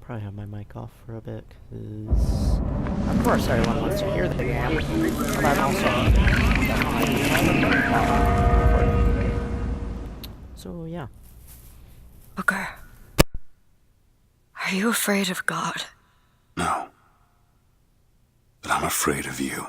probably have my mic off for a bit, because of course everyone wants to hear the game, but I'm also so yeah. Booker, are you afraid of God? No. But I'm afraid of you.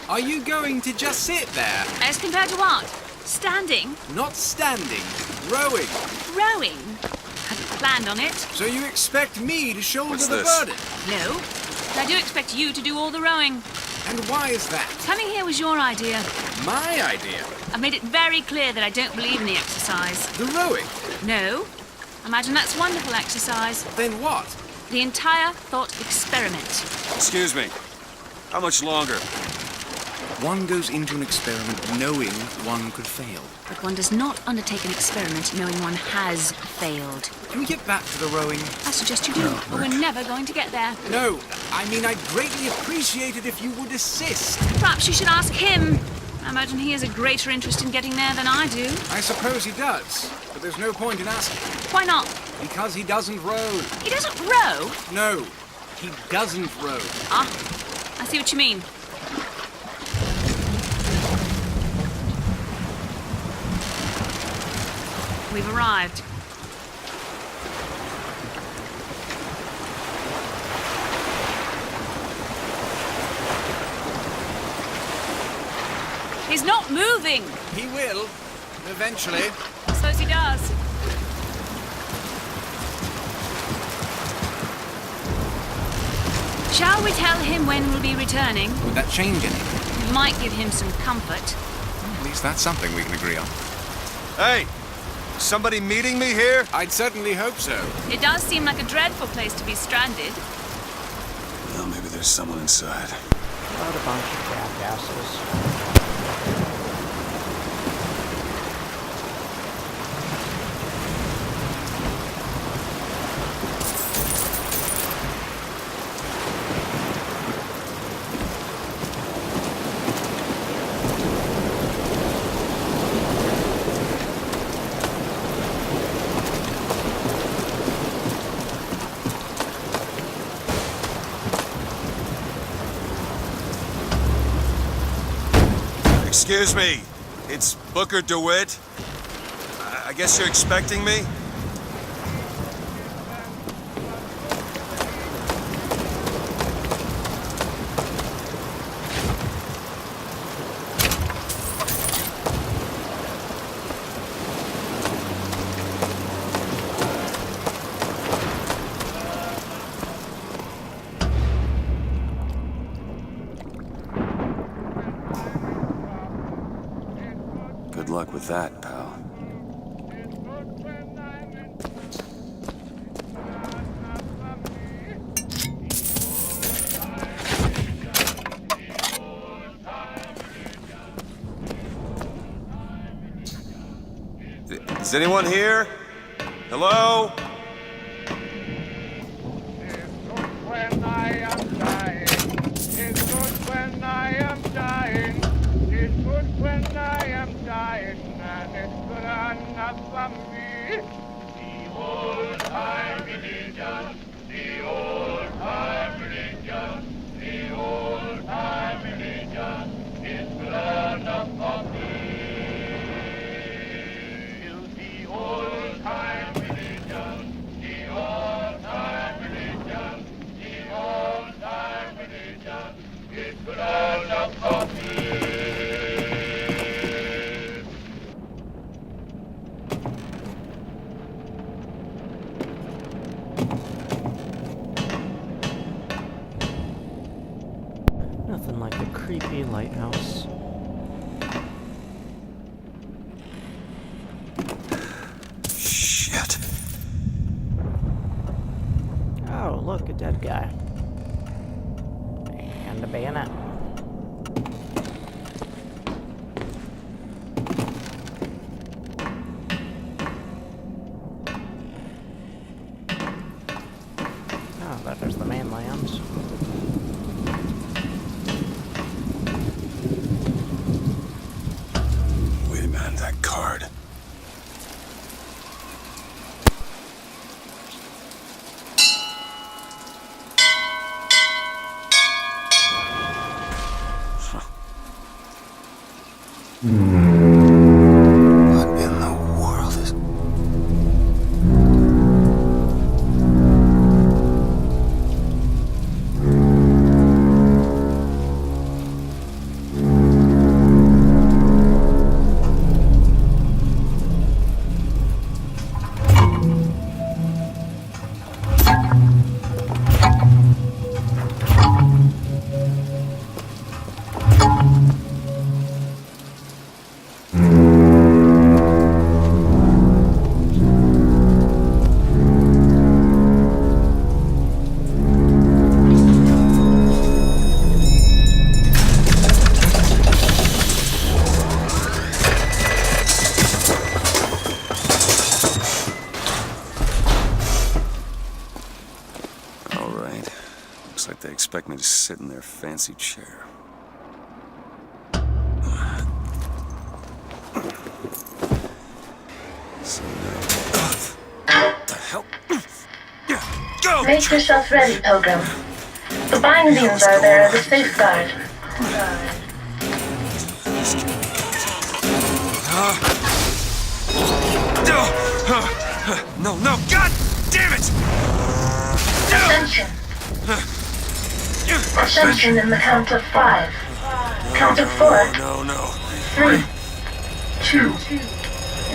Are you going to just sit there? As compared to what? Standing? Not standing, rowing. Rowing? Hadn't planned on it. So you expect me to shoulder What's the this? burden? No. But I do expect you to do all the rowing. And why is that? Coming here was your idea. My idea? I've made it very clear that I don't believe in the exercise. The rowing? No. Imagine that's wonderful exercise. Then what? The entire thought experiment. Excuse me. How much longer? One goes into an experiment knowing one could fail. But one does not undertake an experiment knowing one has failed. Can we get back to the rowing? I suggest you do, but we're never going to get there. No, I mean I'd greatly appreciate it if you would assist. Perhaps you should ask him. I imagine he has a greater interest in getting there than I do. I suppose he does, but there's no point in asking. Why not? Because he doesn't row. He doesn't row. No, he doesn't row. Ah, I see what you mean. We've arrived. He's not moving. He will, eventually. I suppose he does. Shall we tell him when we'll be returning? Would that change anything? It might give him some comfort. At least that's something we can agree on. Hey! Somebody meeting me here? I'd certainly hope so. It does seem like a dreadful place to be stranded. Well, maybe there's someone inside. What a bunch of jackasses. Excuse me. It's Booker DeWitt. I guess you're expecting me? Good luck with that, pal. Is anyone here? Hello? When I am dying, it's good when I am dying. It's good when I am dying, and it's good enough for me. The old-time religion, the old-time religion, the old-time religion is good enough for me. The old-time religion, the old-time religion, the old-time religion is good enough for me. Nothing like a creepy lighthouse. Shit. Oh, look, a dead guy. And a bayonet. Oh, there's the mainland. Wait a minute, that card. What in the world is... All right. Looks like they expect me to sit in their fancy chair. So now... What the hell? Go! Make yourself ready, Pilgrim. The bindings are there as a safeguard. No, no, God damn it! Ascension. Ascension in the count of 5. Count of 4. No, no. 3, 2,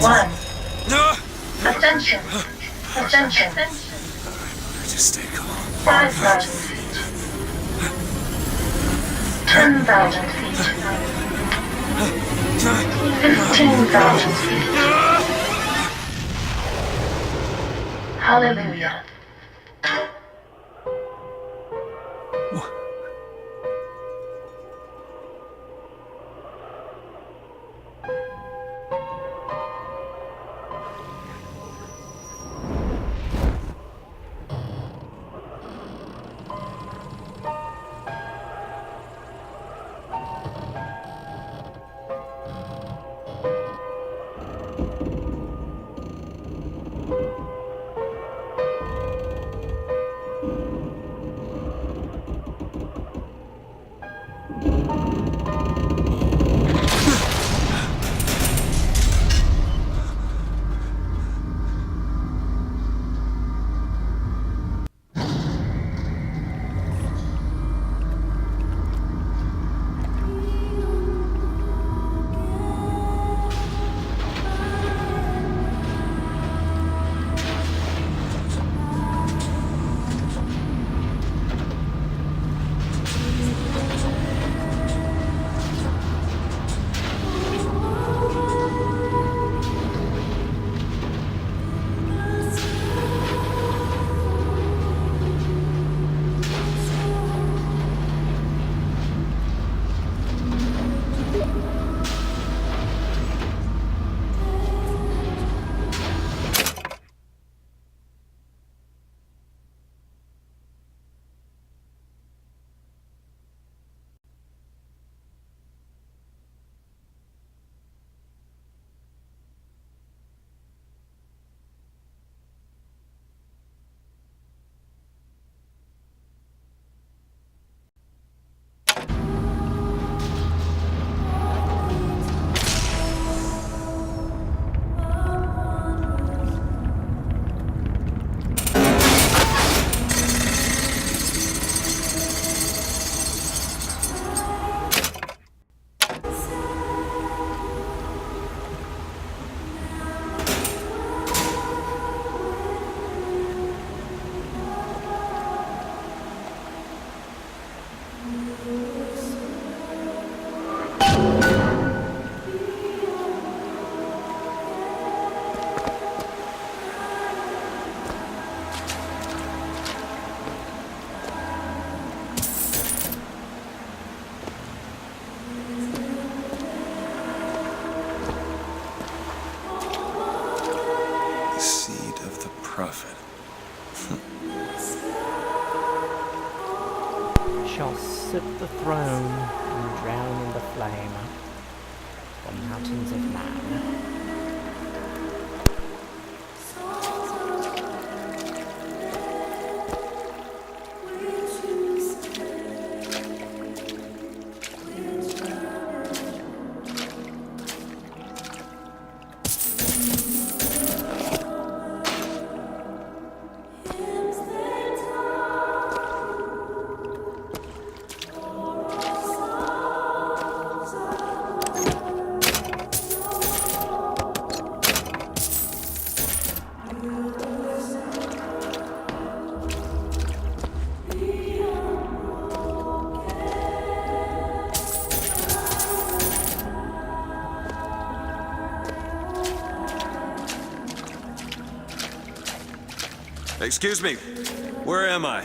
1. No! Ascension. Ascension. Just stay calm. 5,000 feet. 10,000 feet. 15,000 feet. Hallelujah. usurp the throne and drown in the flame. The mountains of man. Excuse me, where am I?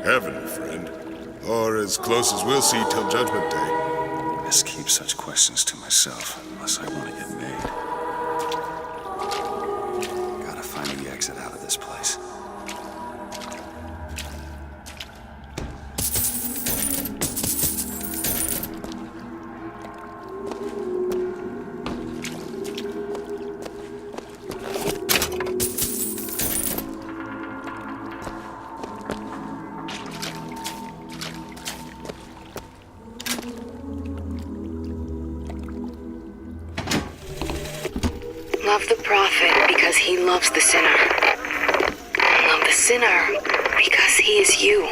Heaven, friend. Or as close as we'll see till Judgment Day. I must keep such questions to myself, unless I want to get made. Gotta find the exit out of this place. Love the prophet because he loves the sinner. Love the sinner because he is you.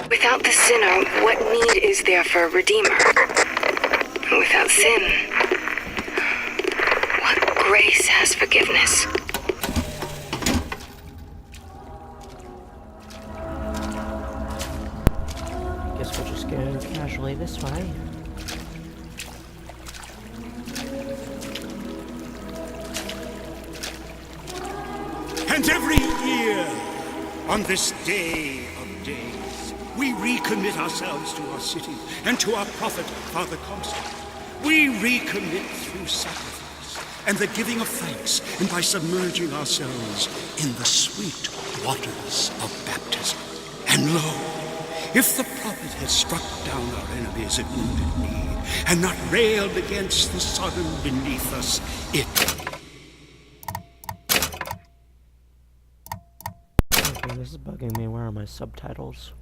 Without the sinner, what need is there for a redeemer? Without sin, what grace has forgiveness? Guess we'll just go casually this way. And every year, on this day of days, we recommit ourselves to our city and to our prophet, Father Comstock. We recommit through sacrifice and the giving of thanks, and by submerging ourselves in the sweet waters of baptism. And lo, if the prophet had struck down our enemies at wounded knee, and not railed against the Sodom beneath us, it... Okay, this is bugging me. Where are my subtitles?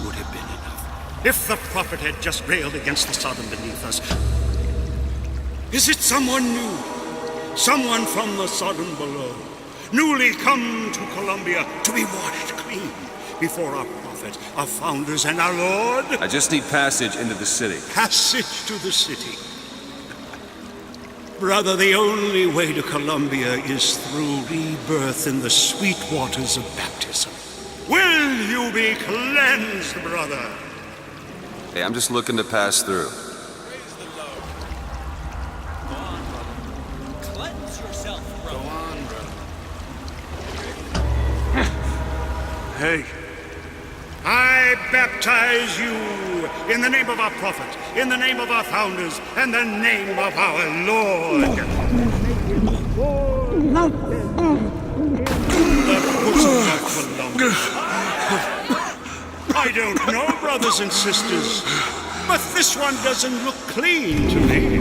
would have been enough. If the prophet had just railed against the Sodom beneath us. Is it someone new? Someone from the Sodom below, newly come to Columbia to be washed clean before our prophet, our founders, and our Lord? I just need passage into the city. Passage to the city. Brother, the only way to Columbia is through rebirth in the sweet waters of baptism. Will you be cleansed, brother? Hey, I'm just looking to pass through. Hey. I baptize you in the name of our prophet, in the name of our founders, and the name of our Lord. The bosom of Columbia. I don't know, brothers and sisters, but this one doesn't look clean to me.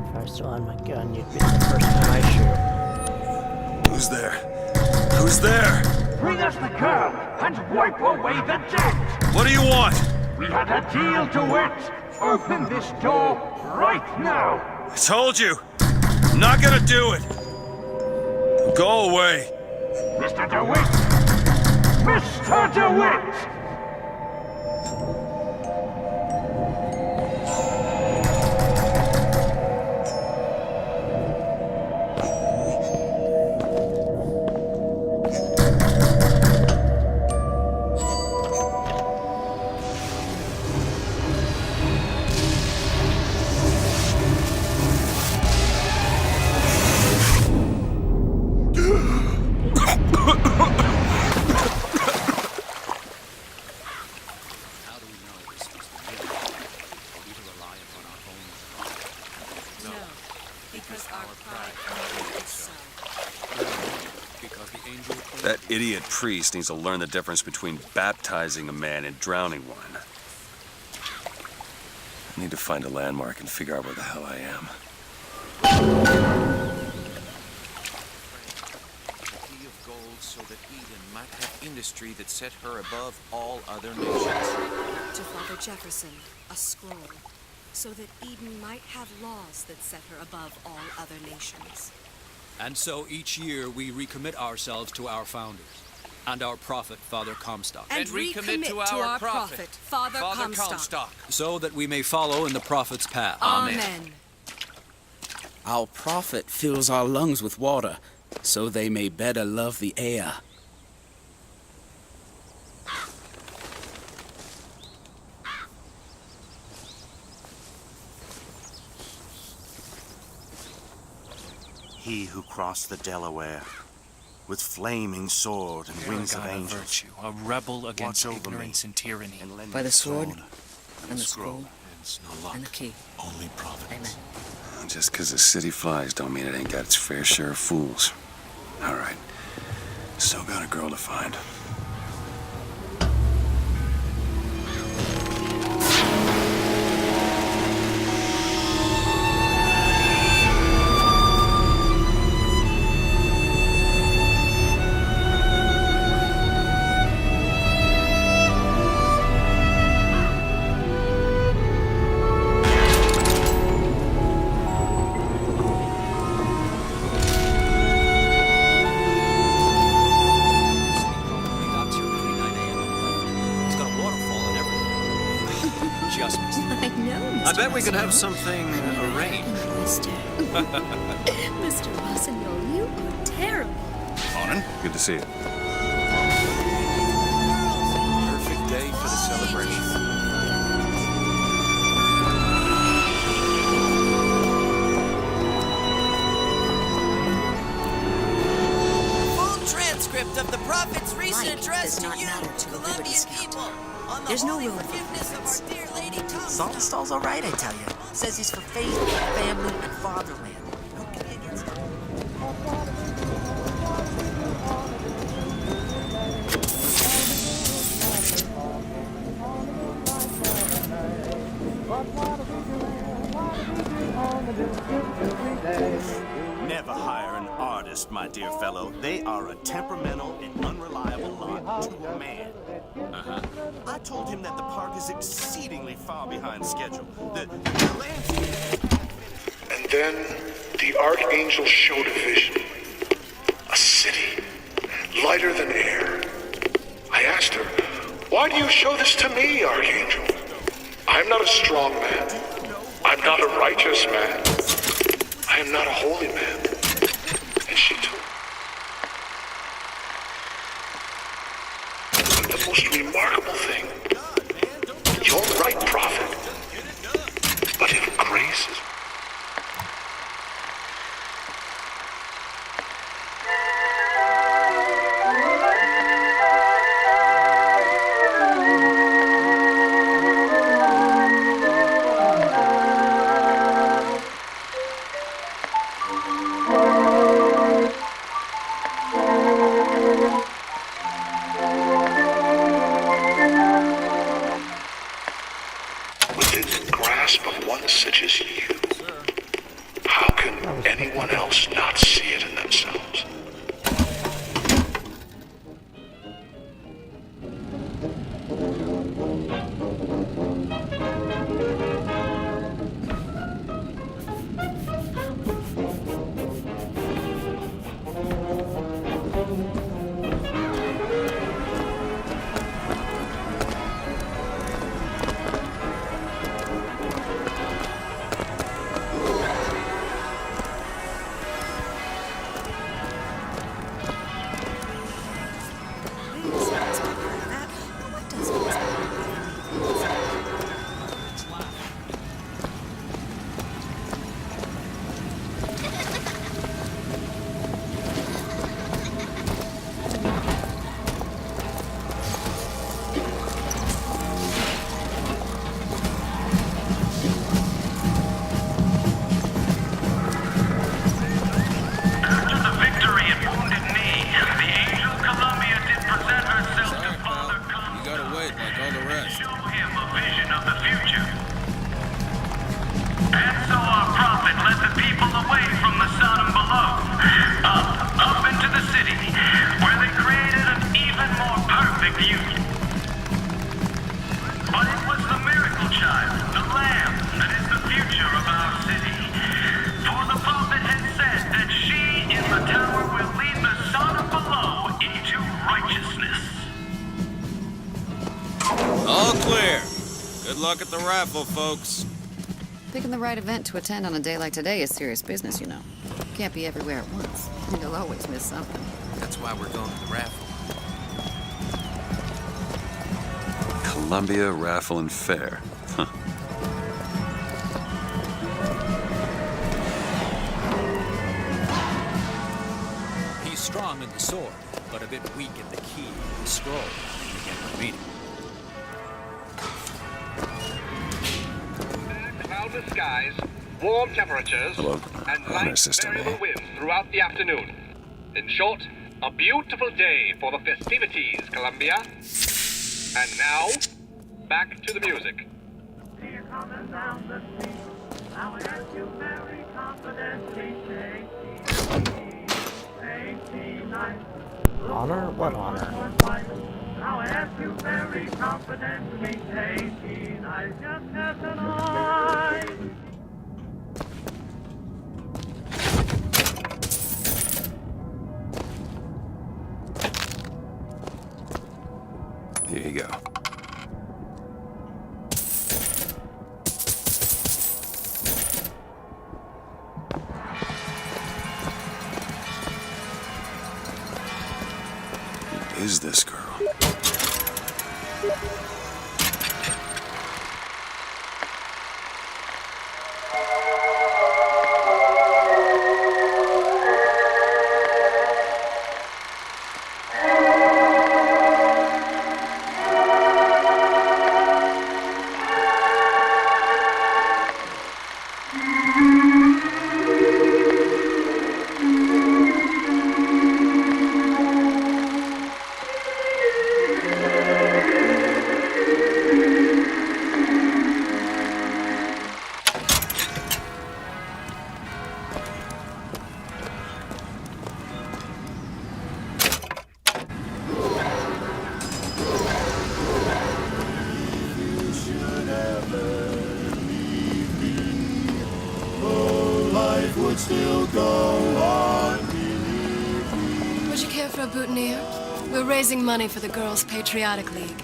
If I still had my gun, you'd be the first one I shoot. Who's there? Who's there? Bring us the girl and wipe away the debt. What do you want? We had a deal to it. Open this door right now. I told you. I'm not gonna do it. Go away. Mr. DeWitt! Mr. DeWitt! Because the angel... That idiot priest needs to learn the difference between baptizing a man and drowning one. I need to find a landmark and figure out where the hell I am. Key of gold so that Eden might have industry that set her above all other nations. To Father Jefferson, a scroll, so that Eden might have laws that set her above all other nations. And so each year we recommit ourselves to our founders and our prophet, Father Comstock. And recommit to our prophet, Father Comstock. So that we may follow in the prophet's path. Amen. Our prophet fills our lungs with water, so they may better love the air. He who crossed the Delaware with flaming sword and wings of angels. Virtue, a rebel against ignorance and tyranny. By the sword and the scroll no luck. and the key. Only providence. Amen. Just because the city flies don't mean it ain't got its fair share of fools. All right. Still got a girl to find. I bet we could have something arranged. Mr. Rossignol, you are terrible. Morning. Good to see you. Perfect day for the celebration. Full transcript of the prophet's recent address to you, Colombian people, on the holy forgiveness of our dear Lady Comstock. Saltonstall's all right, I tell you. Says he's for faith, family, and fatherland. No opinions. Never hire an artist, my dear fellow. They are a temperamental and unreliable lot to a man. I told him that the park is exceedingly far behind schedule. The landscape... And then the Archangel showed a vision. A city, lighter than air. I asked her, "Why do you show this to me, Archangel? I'm not a strong man. I'm not a righteous man. I am not a holy man." And she told me the most remarkable thing. You're right, prophet. But if grace is... within the grasp of one such as you, how can anyone else not see it in themselves? luck at the raffle, folks. Picking the right event to attend on a day like today is serious business, you know. Can't be everywhere at once. You'll always miss something. That's why we're going to the raffle. Columbia Raffle and Fair. Huh. He's strong in the sword, but a bit weak in the key and scroll. Begin with reading. Cloudless skies, warm temperatures, Hello. and Honor light system, variable eh? winds throughout the afternoon. In short, a beautiful day for the festivities, Columbia. And now, back to the music. Honor? What honor? Now I ask you very confidently, taking I just have an eye. Here you go. Who is this girl? Would you care for a boutonniere? We're raising money for the Girls' Patriotic League.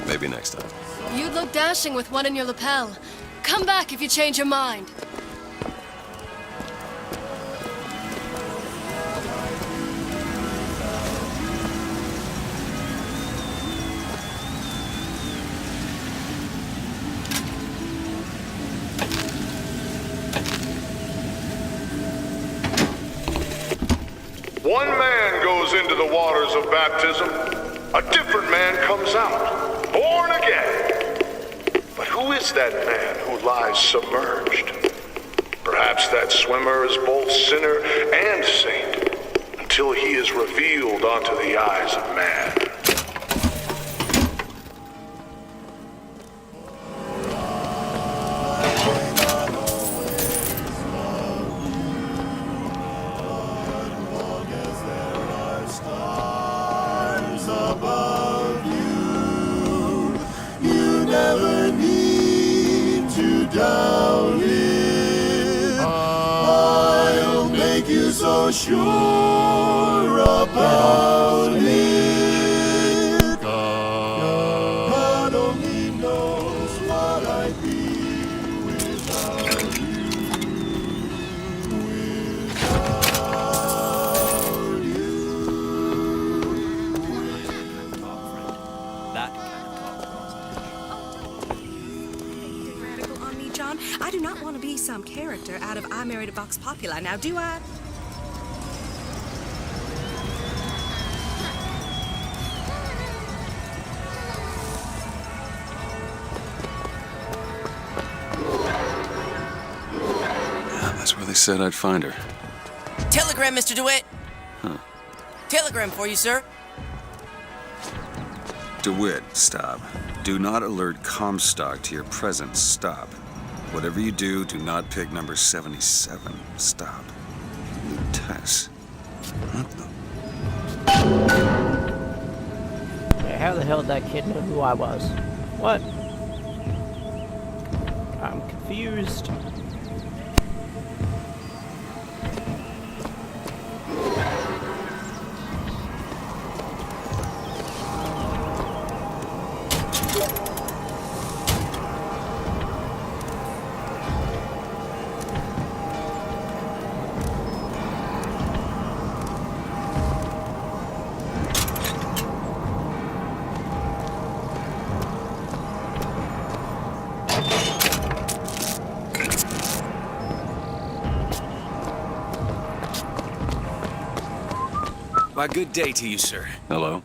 Maybe next time. You'd look dashing with one in your lapel. Come back if you change your mind. One man goes into the waters of baptism, a different man comes out, born again. But who is that man who lies submerged? Perhaps that swimmer is both sinner and saint, until he is revealed onto the eyes of man. So sure about it. God only knows what I'd be without That kind of talk. Radical on me, John. I do not want to be some character out of I Married a Vox Populi, now do I? That's where they said I'd find her. Telegram, Mr. DeWitt. Huh. Telegram for you, sir. DeWitt, stop. Do not alert Comstock to your presence. Stop. Whatever you do, do not pick number 77. Stop. Tess. What the? Yeah, how the hell did that kid know who I was? What? I'm confused. Why, good day to you, sir. Hello.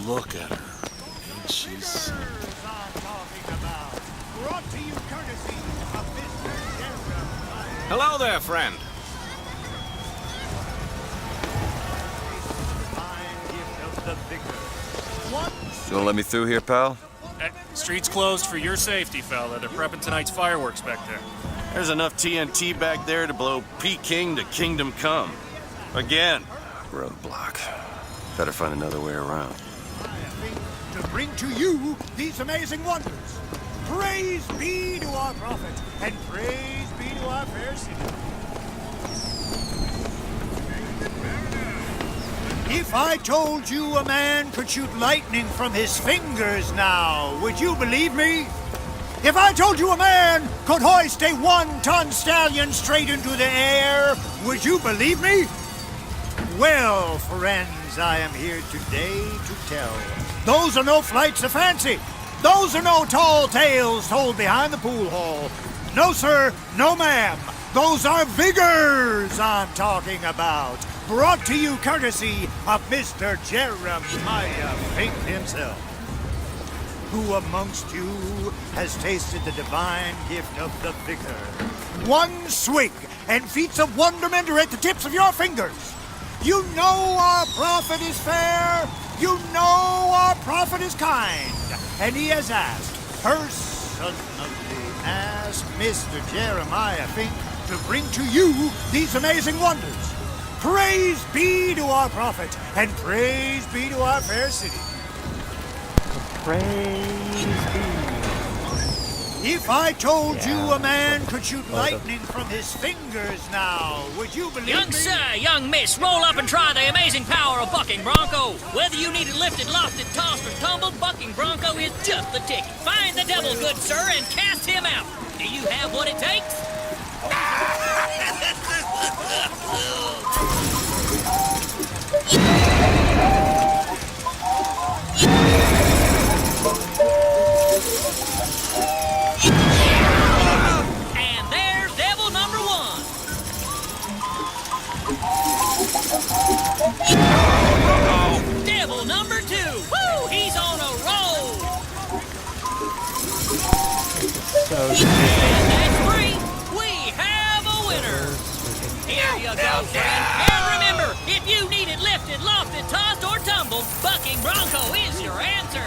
Look at her. Ain't she sweet? Hello there, friend. You gonna let me through here, pal? Street's closed for your safety, fella. They're prepping tonight's fireworks back there. There's enough TNT back there to blow Peking to Kingdom Come. Again. Roadblock. Better find another way around. To bring to you these amazing wonders. Praise be to our prophet, and praise be to our fair city. If I told you a man could shoot lightning from his fingers now, would you believe me? If I told you a man could hoist a 1-ton stallion straight into the air, would you believe me? Well, friends, I am here today to tell. Those are no flights of fancy. Those are no tall tales told behind the pool hall. No, sir, no, ma'am. Those are vigors I'm talking about. Brought to you courtesy of Mr. Jeremiah Fink himself. Who amongst you has tasted the divine gift of the vigor? One swig, and feats of wonderment are at the tips of your fingers. You know our prophet is fair. You know our prophet is kind. And he has asked, personally asked Mr. Jeremiah Fink to bring to you these amazing wonders. Praise be to our prophet, and praise be to our fair city. Praise be. If I told you a man could shoot lightning from his fingers now, would you believe Young me? sir, young miss, roll up and try the amazing power of Bucking Bronco. Whether you need it lifted, lofted, tossed, or tumbled, Bucking Bronco is just the ticket. Find the devil, good sir, and cast him out. Do you have what it takes? And there's devil number one. Devil number two. Woo! He's on a roll. So And that's three. We have a winner. Here you go, friend. And remember, if you need it lifted, lofted, tossed, or tumbled, Bucking Bronco is your answer.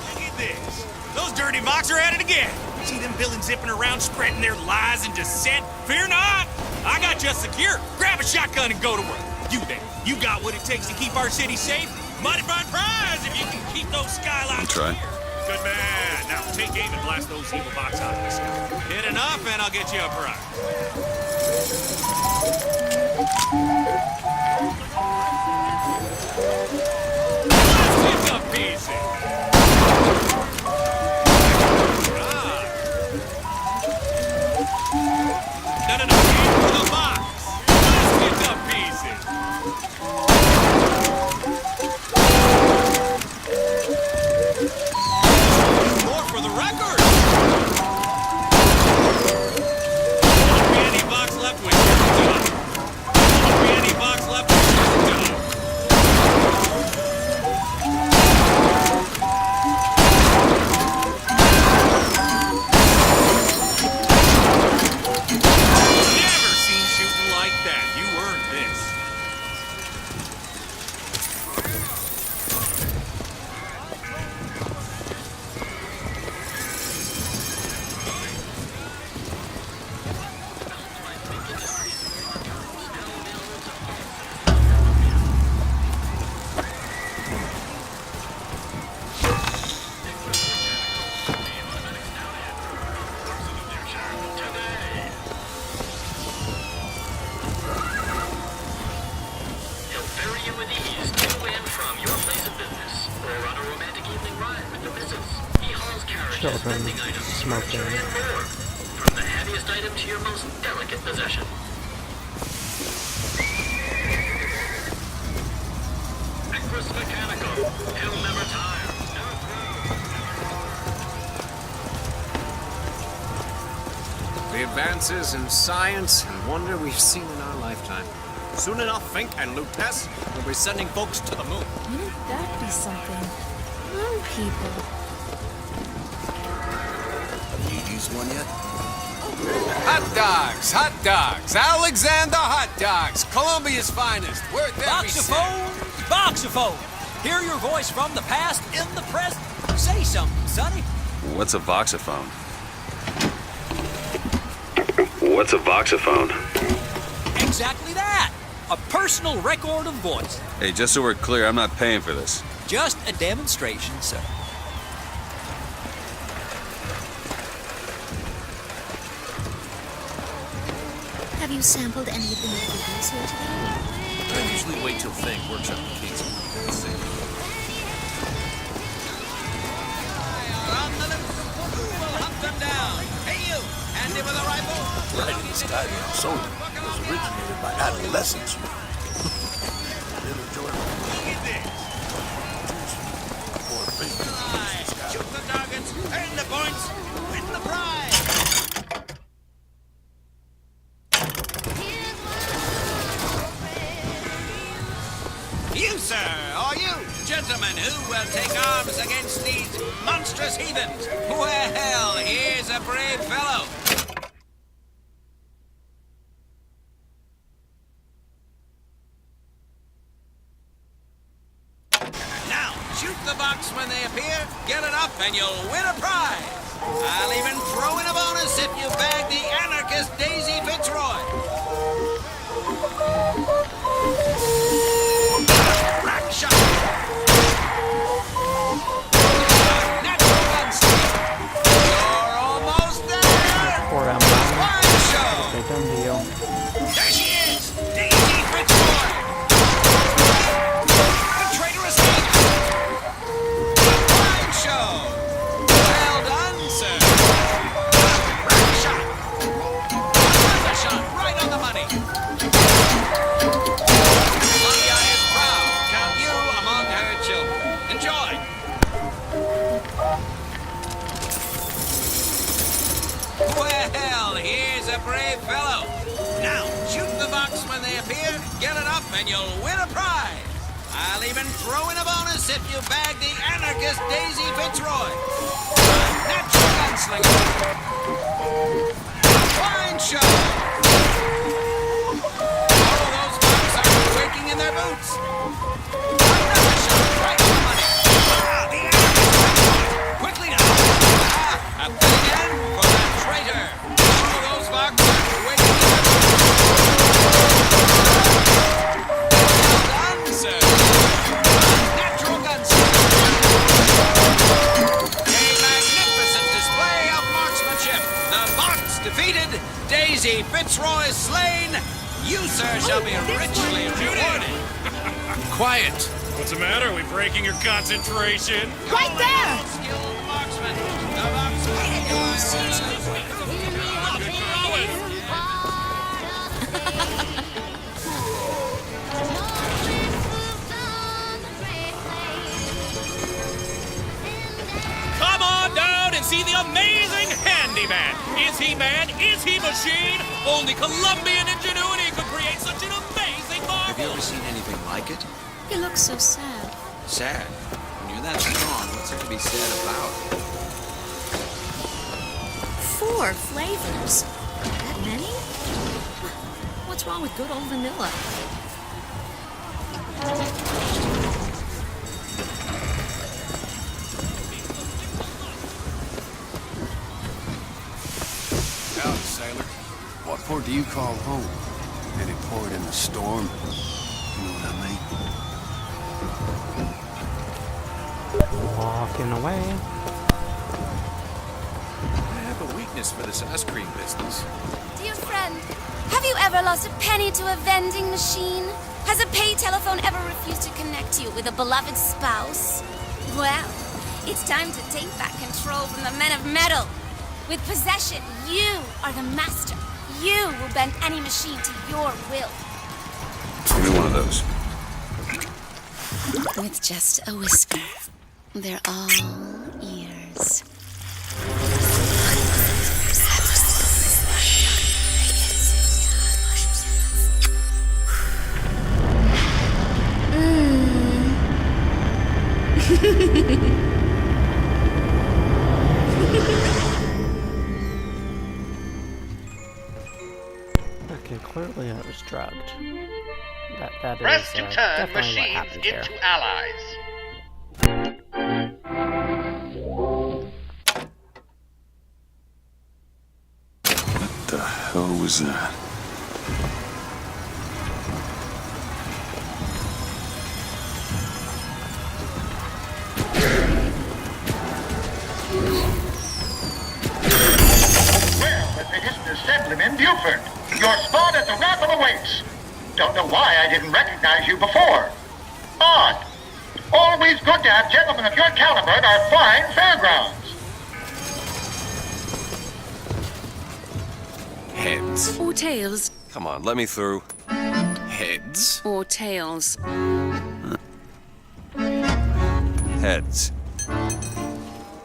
Look at this. Those dirty mocks are at it again. See them villains zipping around, spreading their lies and dissent? Fear not. I got you secure. Grab a shotgun and go to work. You there. You got what it takes to keep our city safe? Mighty fine prize if you can keep those skylines Try. clear. Good man. Now take aim and blast those evil box out of the sky. Hit enough and I'll get you a prize. Let's pick up pieces. Not enough aim for the box. Let's pick up pieces. More for the record. Won't be any box left with you. Won't be any box left with you. Never seen shooting like that. You earned this. He'll ferry you with ease to and from your place of business. on a romantic evening ride with the missus. He hauls carriages, Children vending items, smoking. and more. From the heaviest item to your most delicate possession. Actress Mechanical. He'll never tire. The advances in science and wonder we've seen in our lifetime. Soon enough, Fink and Lutess will be sending folks to the moon. Wouldn't that be something? Moon people. Have you used one yet? Hot dogs, hot dogs, Alexander hot dogs, Columbia's finest, worth every cent. Boxophone! Boxophone! Hear your voice from the past in the present. Say something, Sonny. What's a voxophone? What's a voxophone? Exactly that. A personal record of voice. Hey, just so we're clear, I'm not paying for this. Just a demonstration, sir. Have you sampled any of the new videos here today? I usually wait till Fink works out the kinks. Writing style of soldier was originated by adolescents. Little Jordan. Shoot the targets, earn the points, win the prize. You, sir, or you, gentlemen, who will take arms against these monstrous heathens? Well, here's a brave fellow. Now, shoot the box when they appear, get it up, and you'll win a prize. I'll even throw in a bonus if you bag the anarchist Daisy Fitzroy. Rack shot. Natural gun. You're almost there. Poor Emma. Fine show. Okay, done deal. There she is, Daisy Fitzroy. The traitor escaped. Fine show. Well done, sir. Rack shot. Another shot right on the money. Columbia is proud. Count you among her children. Enjoy. Well, here's a brave fellow. Now, shoot the box when they appear, get it up, and you'll win a prize. I'll even throw in a bonus if you bag the anarchist Daisy Fitzroy. A natural gunslinger. Fine show. All those bucks are quaking in their boots. Another shot right on the money. Ah, the anarchist Fitzroy. Quickly now. Ah, a bit again for that traitor. All those bucks are quaking in their boots. Well done, sir. Natural gunslinger. A magnificent display of marksmanship. The box defeated. Daisy Fitzroy slain. You, sir, shall be richly rewarded. Quiet. What's the matter? Are we breaking your concentration? Right there! Skilled marksman. The box. Come on down and see the amazing handyman. Is he man? Is he machine? Only Colombian ingenuity could create such an amazing marvel. Have you ever seen anything like it? He looks so sad. Sad. When you're that strong, what's there to be sad about? 4 flavors. That many? What's wrong with good old vanilla? Howdy, sailor. What port do you call home? Any port in the storm? You know what I mean? Walking away. I have a weakness for this ice cream business. Dear friend, have you ever lost a penny to a vending machine? Has a pay telephone ever refused to connect you with a beloved spouse? Well, it's time to take back control from the men of metal. With possession, you are the master. You will bend any machine to your will. Give me one of those. With just a whisper, they're all ears. Okay, clearly I was drugged. That Press is to turn definitely what machines happened here. into allies. What the hell was that? Well, the biggest assemblyman Buford. Your spot at the raffle awaits. Don't know why I didn't recognize you before. Odd. Always good to have gentlemen of your caliber at our fine fairgrounds. Heads. Or tails. Come on, let me through. Heads. Or tails. Heads.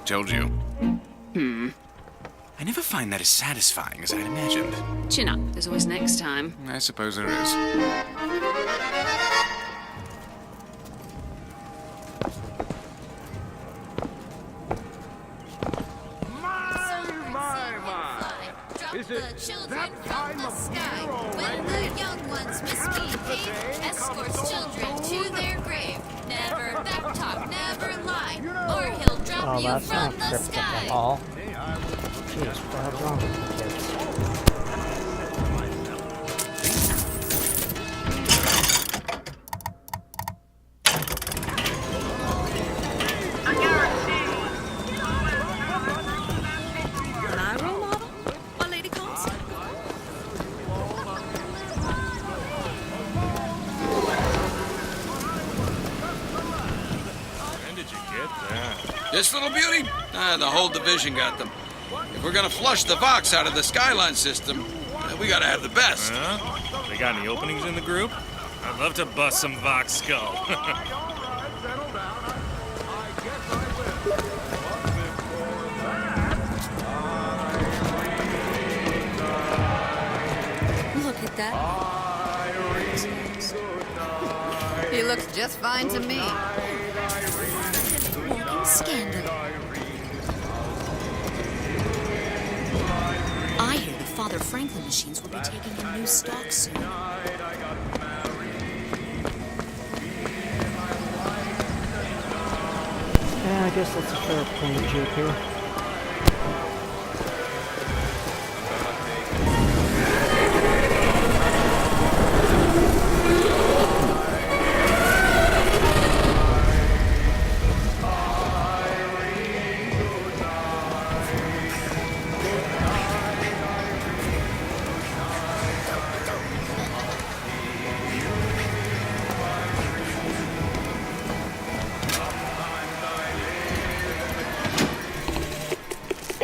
Told you. I never find that as satisfying as I'd imagined. Chin up. There's always next time. I suppose there is. Is it children from the sky? When the young ones misbehave, escorts children to their grave. Never backtalk, never lie, or he'll drop Oh, you that's from not the cryptic sky. at all. Jeez, what the hell's wrong with you kids? My role model? Or Lady Comstock? When did you get that? This little beauty? The whole division got them. If we're gonna flush the Vox out of the Skyline system, we gotta have the best. They got any openings in the group? I'd love to bust some Vox skull. Look at that. He looks just fine to me. Walking scandal. I hear the Father Franklin machines will be taking in new stock soon. Yeah, I guess that's a fair point, JP.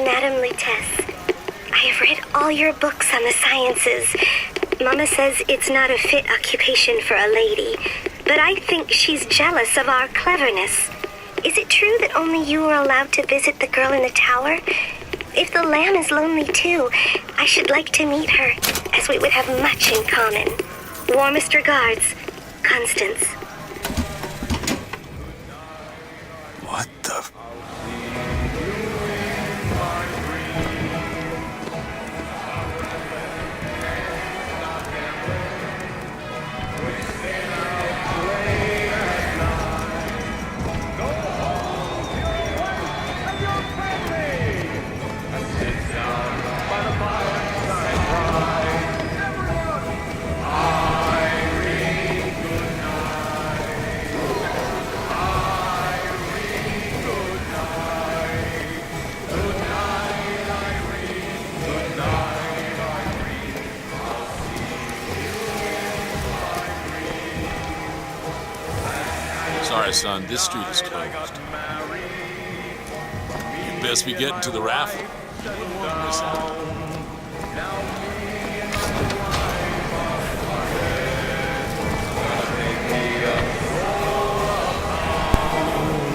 Madam Lutece, I have read all your books on the sciences. Mama says it's not a fit occupation for a lady, but I think she's jealous of our cleverness. Is it true that only you are allowed to visit the girl in the tower? If the lamb is lonely too, I should like to meet her, as we would have much in common. Warmest regards, Constance. What the... Sorry, son, this street is closed. Best be getting to the raffle.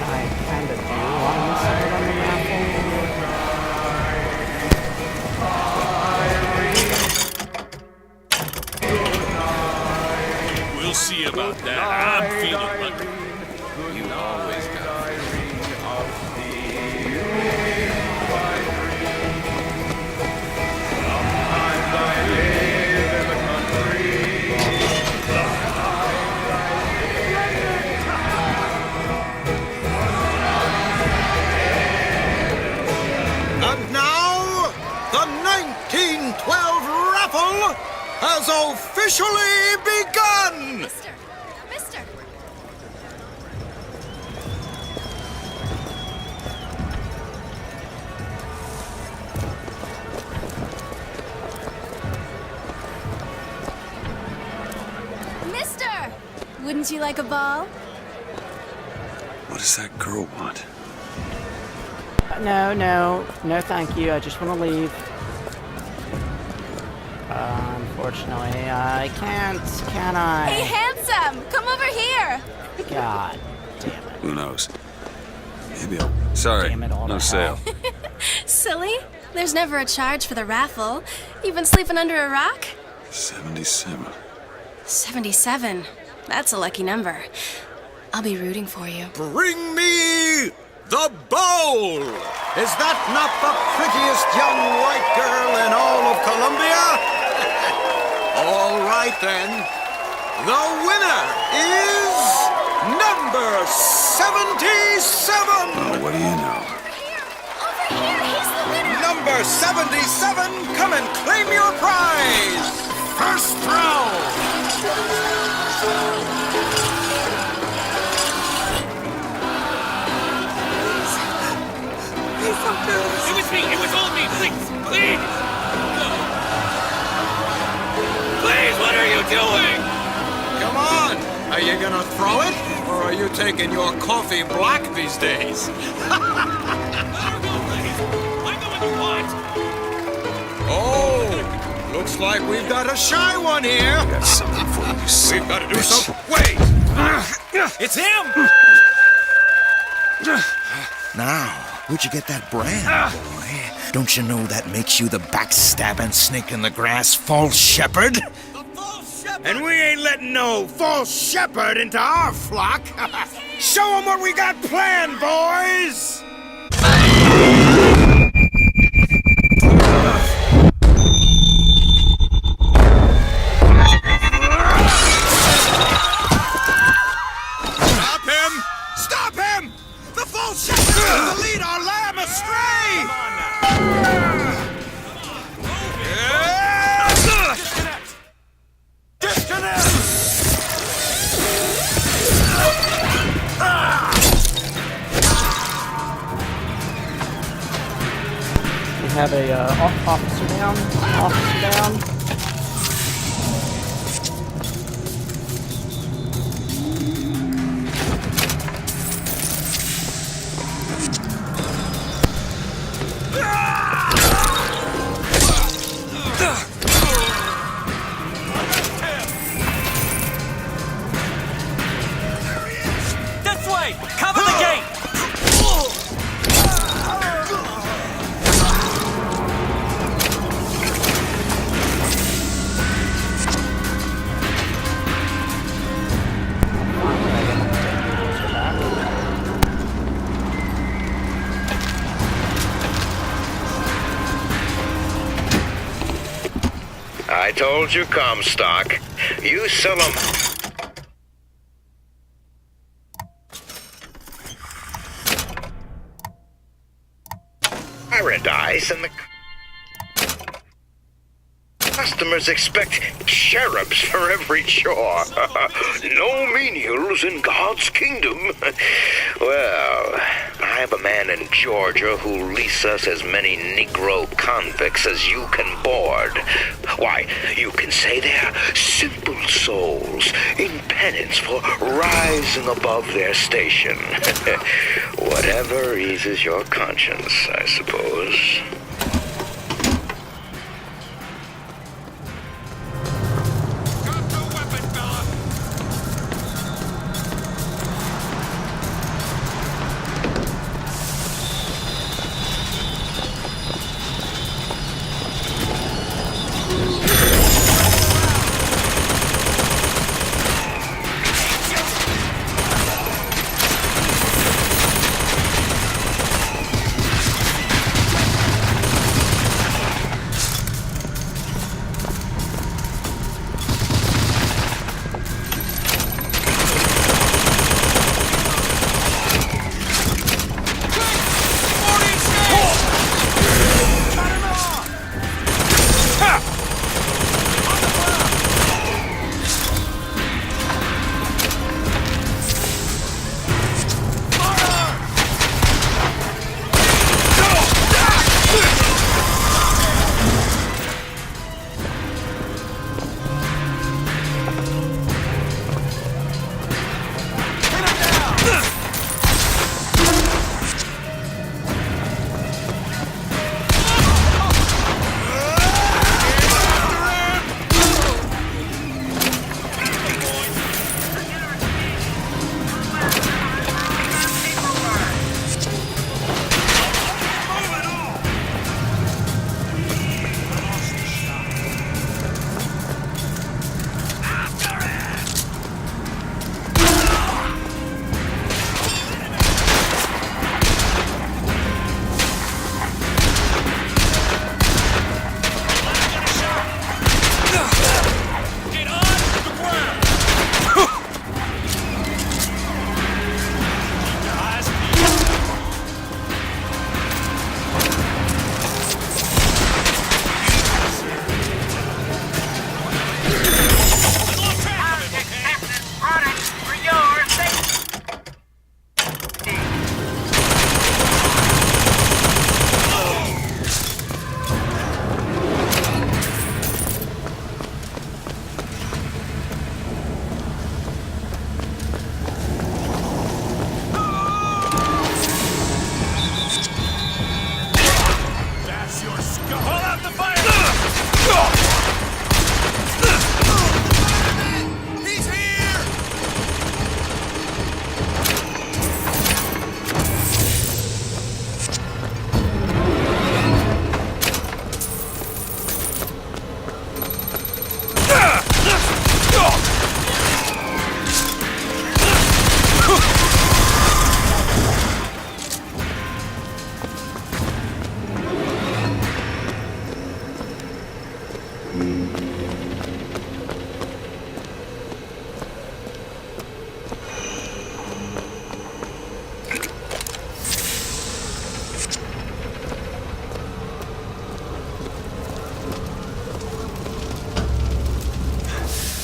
I kind of do want to miss out on the raffle. We'll see about that. I'm feeling lucky. You always got And now, the 1912 raffle has officially begun! Mister! Mister! Wouldn't you like a ball? What does that girl want? No, thank you. I just want to leave. Unfortunately, I can't, can I? Hey, handsome! Come over here! God. Who knows? Maybe I'll... Sorry, Damn it all no to sale. Silly? There's never a charge for the raffle. You've been sleeping under a rock? 77. 77. That's a lucky number. I'll be rooting for you. Bring me the bowl! Is that not the prettiest young white girl in all of Columbia? All right then. The winner is number 77! Oh, what do you know? Number 77, come and claim your prize! First round! It was me! It was all me! Please! Please! Please, what are you doing? Come on! Are you gonna throw it? Or are you taking your coffee black these days? Oh! Looks like we've got a shy one here! I got something for you, son We've got to of a do bitch. something. Wait! It's him! Now, where'd you get that brand, boy? Don't you know that makes you the backstabbing snake in the grass false shepherd? And we ain't letting no false shepherd into our flock! Show 'em what we got planned, boys! Stop him! Stop him! The false shepherd will lead our lamb astray! We have a officer down. Officer down. This way! Cover the gate! I told you, Comstock. You sell 'em. Paradise and the customers expect cherubs for every chore. No menials in God's kingdom. Well, I have a man in Georgia who'll lease us as many Negro convicts as you can board. Why, you can say they're simple souls in penance for rising above their station. Whatever eases your conscience, I suppose.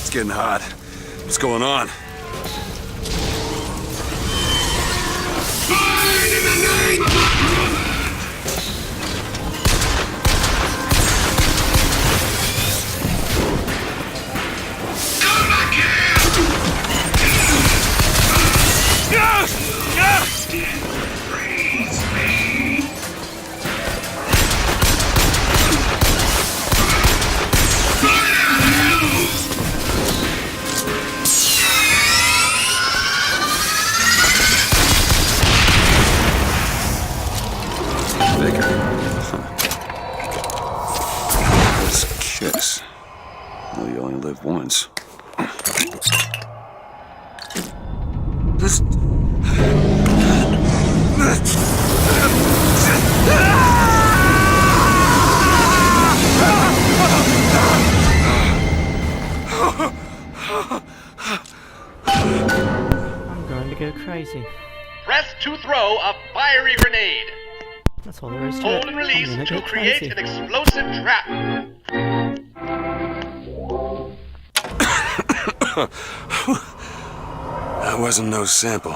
It's getting hot. What's going on? Kiss. Well, you only live once. I'm going to go crazy. Press to throw a fiery grenade. That's all there is to Hold it. and release I'm gonna to go create crazy. an explosive trap. That wasn't no sample.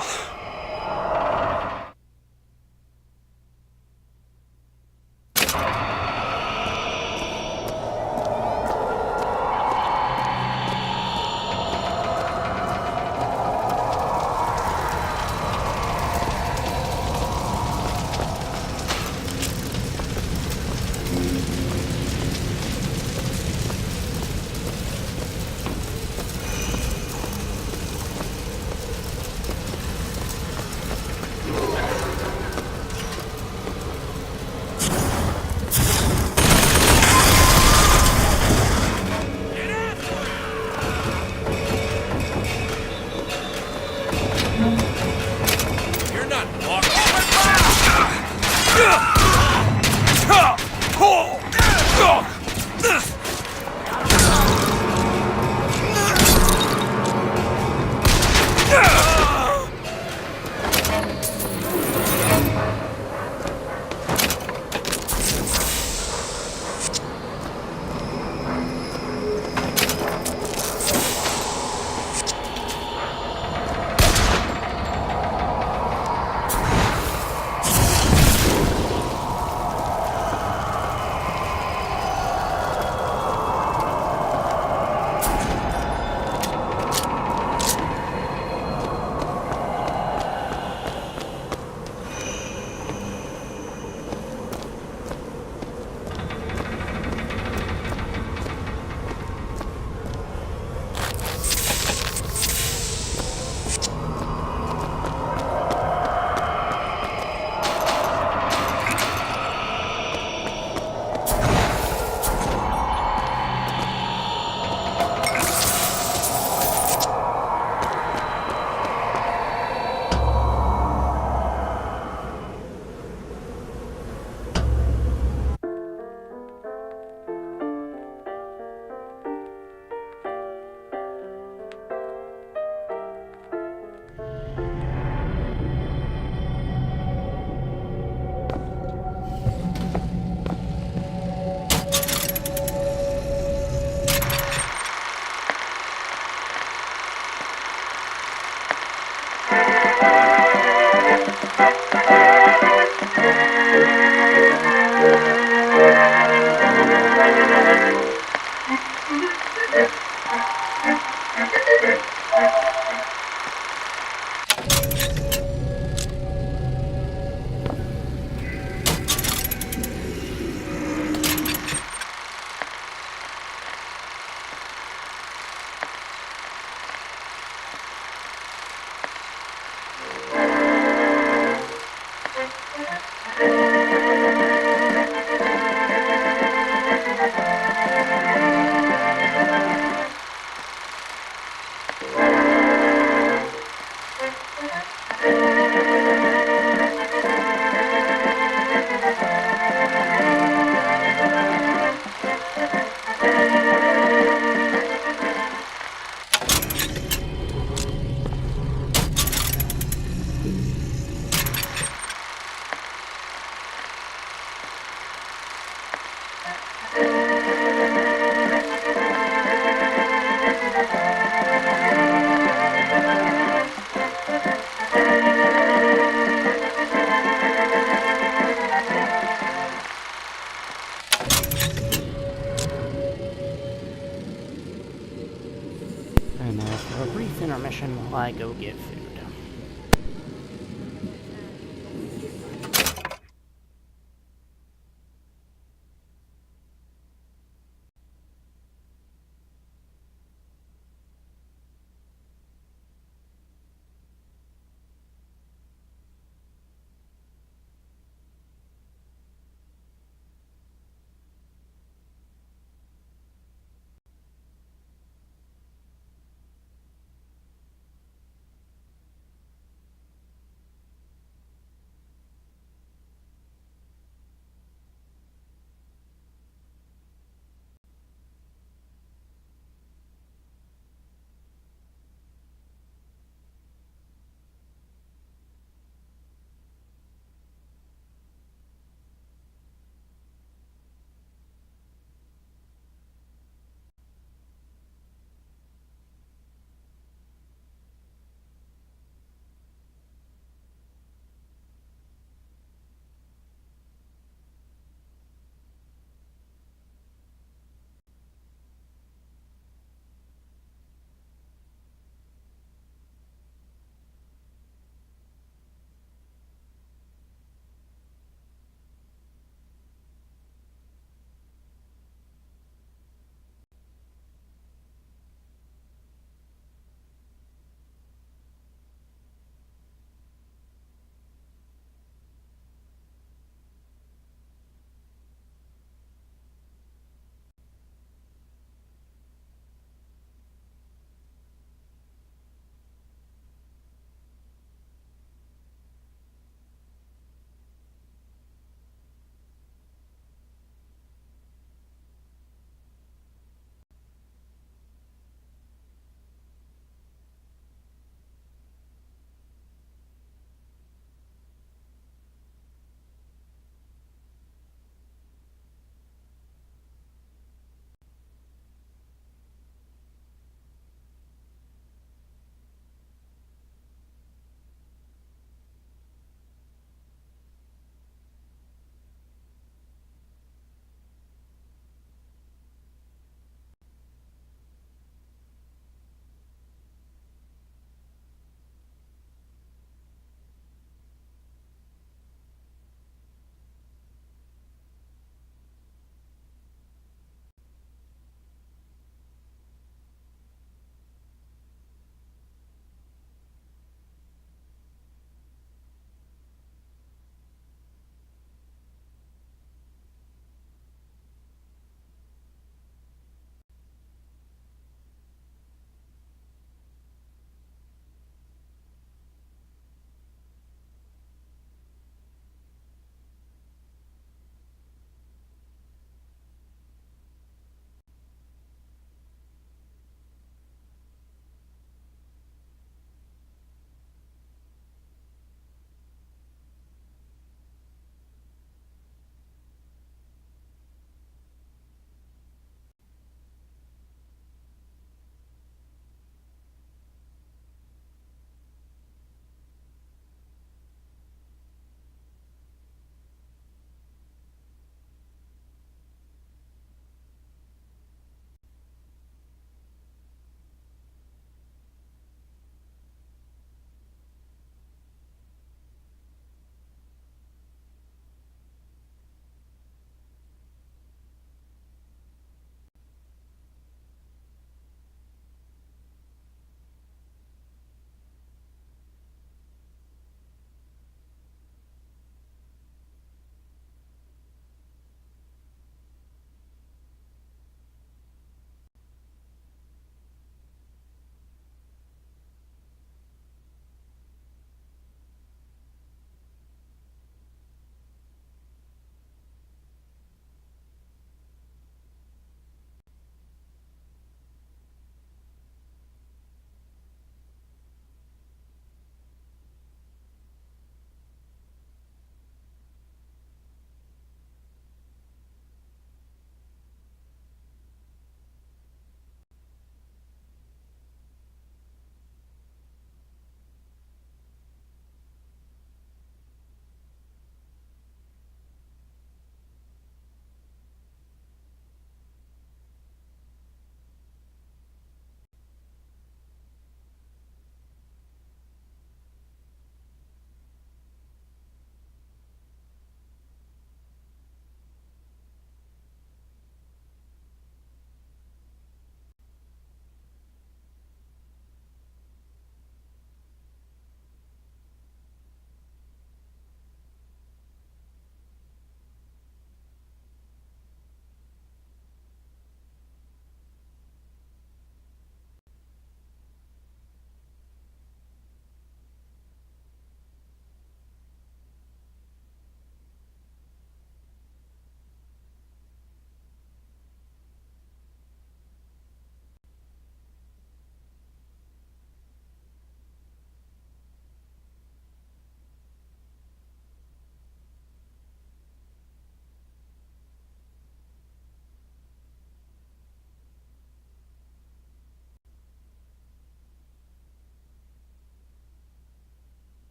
You're not walking. And now for a brief intermission while I go get food.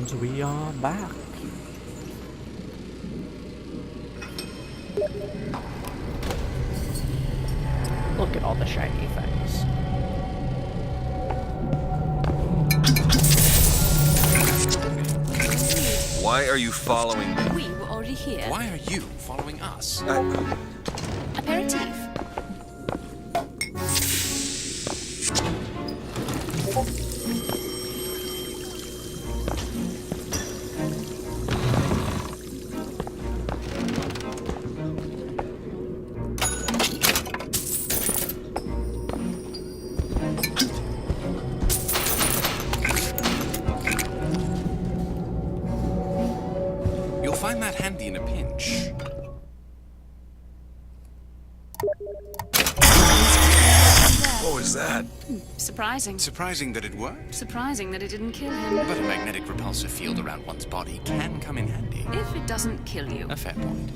And we are back. Look at all the shiny things. Why are you following me? We were already here. Why are you following us? Aperitif. You'll find that handy in a pinch. What was that? Surprising. Surprising that it worked. Surprising that it didn't kill him. But a magnetic repulsive field around one's body can come in handy. If it doesn't kill you. A fair point.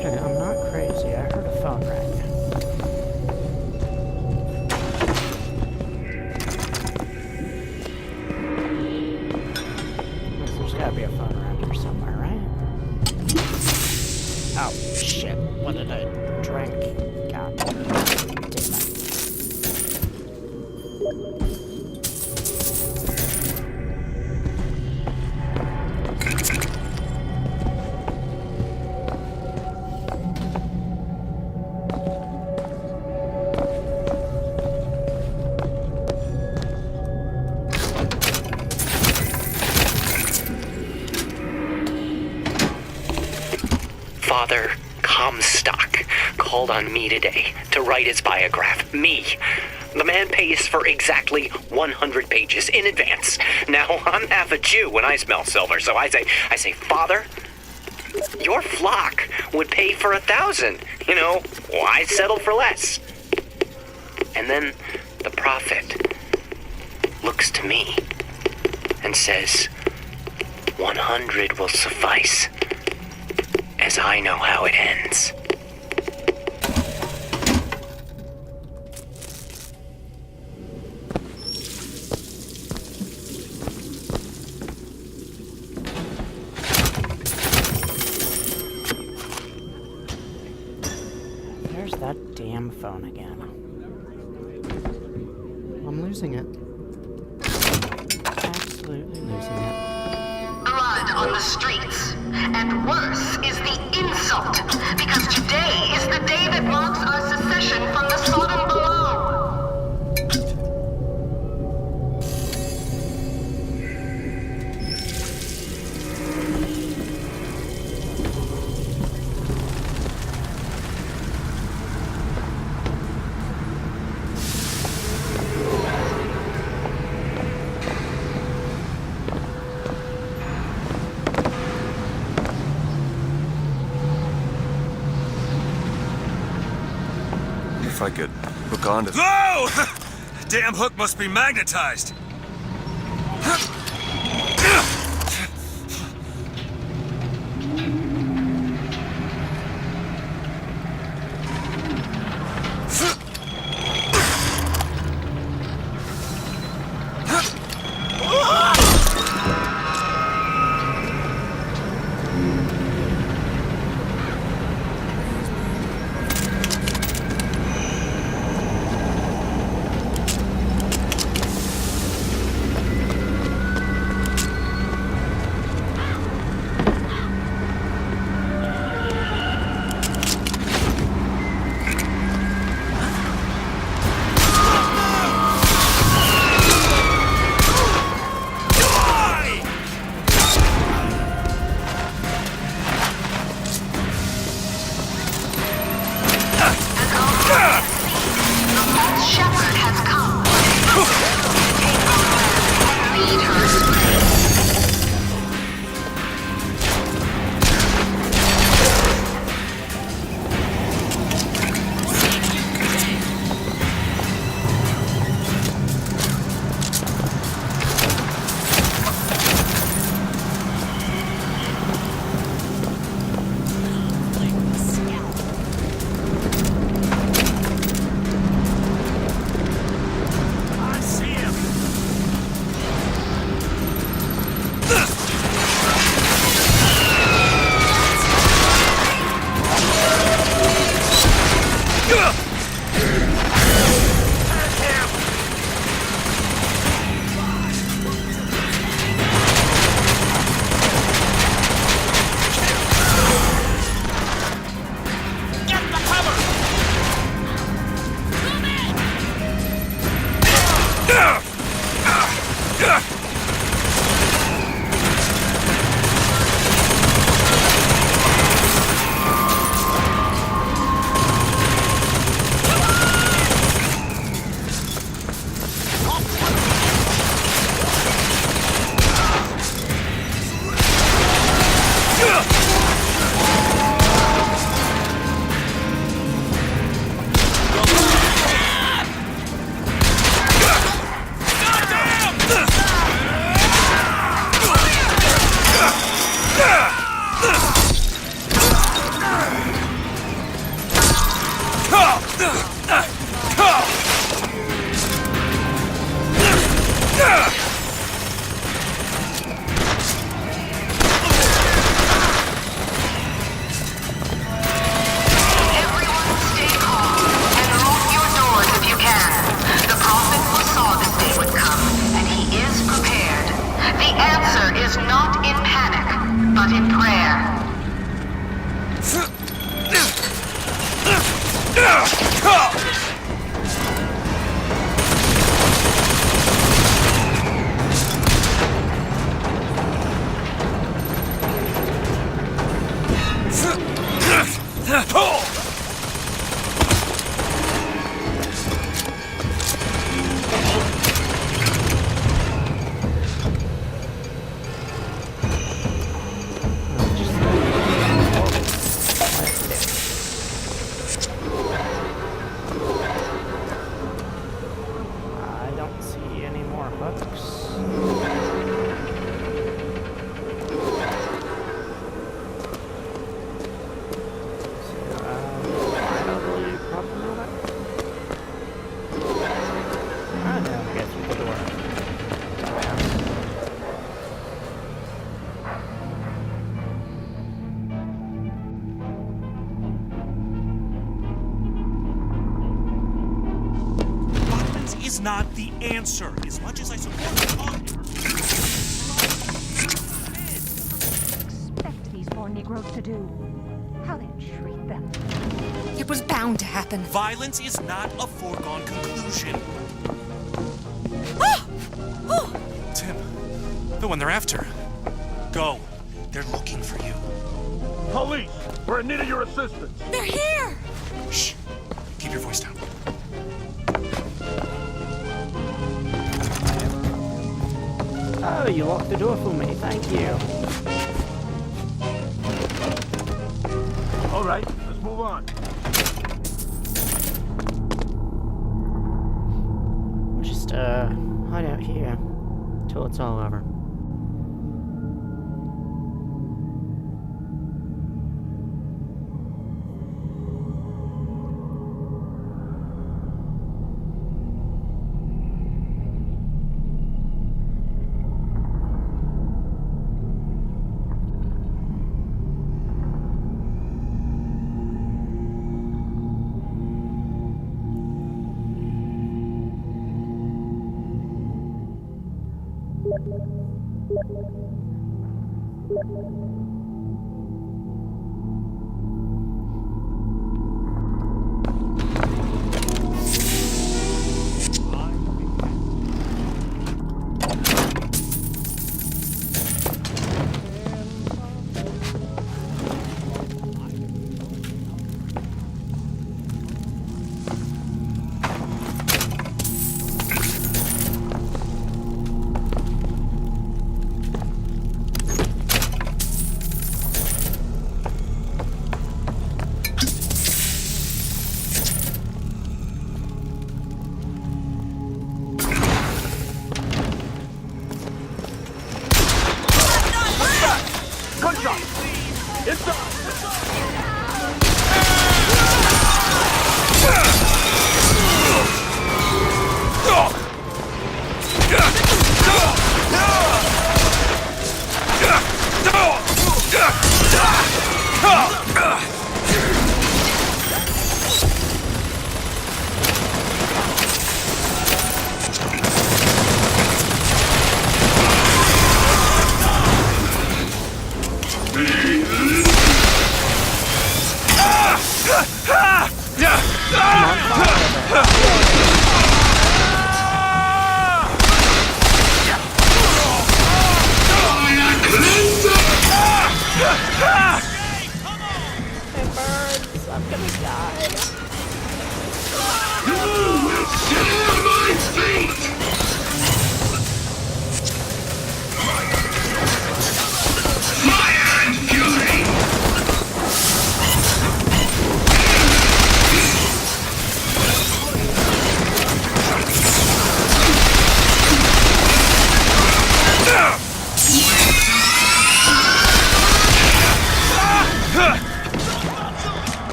Okay, I'm not crazy. I heard a phone ring. There's gotta be a phone around here somewhere, right? Oh, shit. What did I drink? God damn it. Father Comstock called on me today to write his biograph. Me. The man pays for exactly 100 pages in advance. Now, I'm half a Jew when I smell silver, so I say, Father, your flock would pay for 1,000. You know, why settle for less? And then the prophet looks to me and says, 100 will suffice, as I know how it ends. There's that damn phone again. I'm losing it. Absolutely losing it. Blood on the streets. And worse is the insult, because today is the day that marks our secession from the Sodom below. If I could hook onto... Whoa! Damn hook must be magnetized. is not the answer. As much as I support the cause... Expect these poor Negroes to do? How they treat them. It was bound to happen. Violence is not a foregone conclusion. Tim, the one they're after. Go. They're looking for you. Police, we're in need of your assistance. They're here! Shh. Keep your voice down. Oh, you locked the door for me. Thank you. All right, let's move on. We'll just, hide out here till it's all over.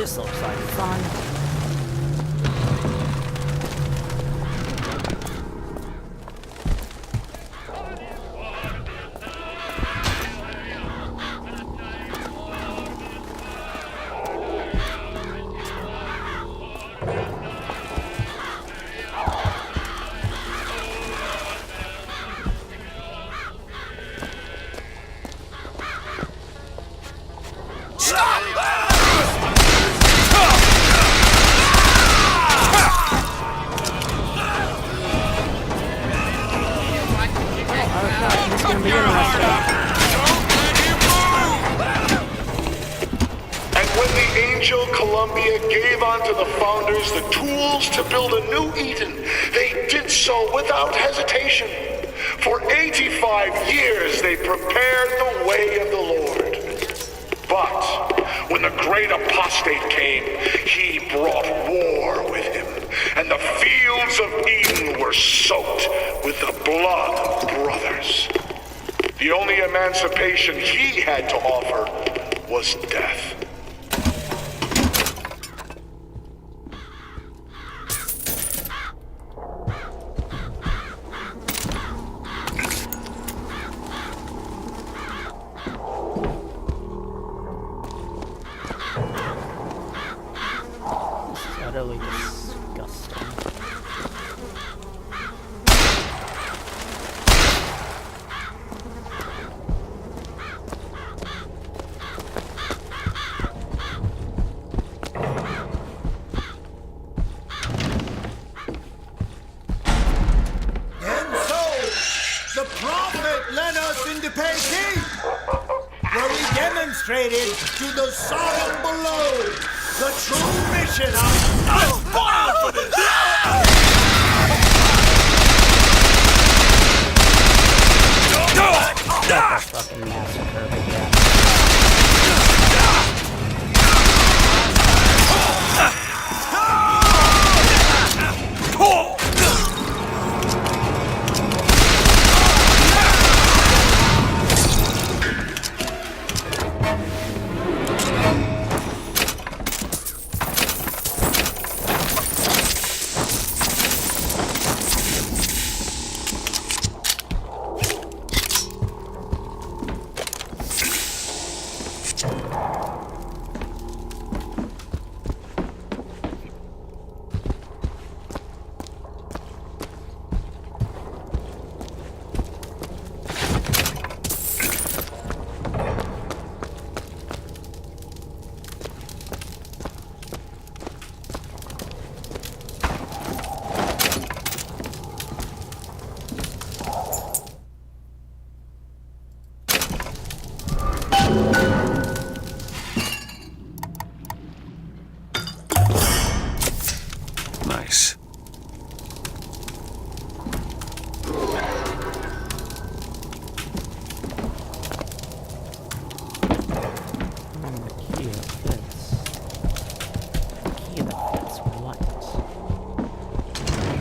This looks like fun. Columbia gave unto the founders the tools to build a new Eden. They did so without hesitation. For 85 years they prepared the way of the Lord. But when the great apostate came, he brought war with him, and the fields of Eden were soaked with the blood of brothers. The only emancipation he had to offer was death. Utterly disgusting. And so, the prophet led us into Peking, where we demonstrated to the Sodom below the true mission of spoil for this. That's a fucking massacre, but yeah. Nice.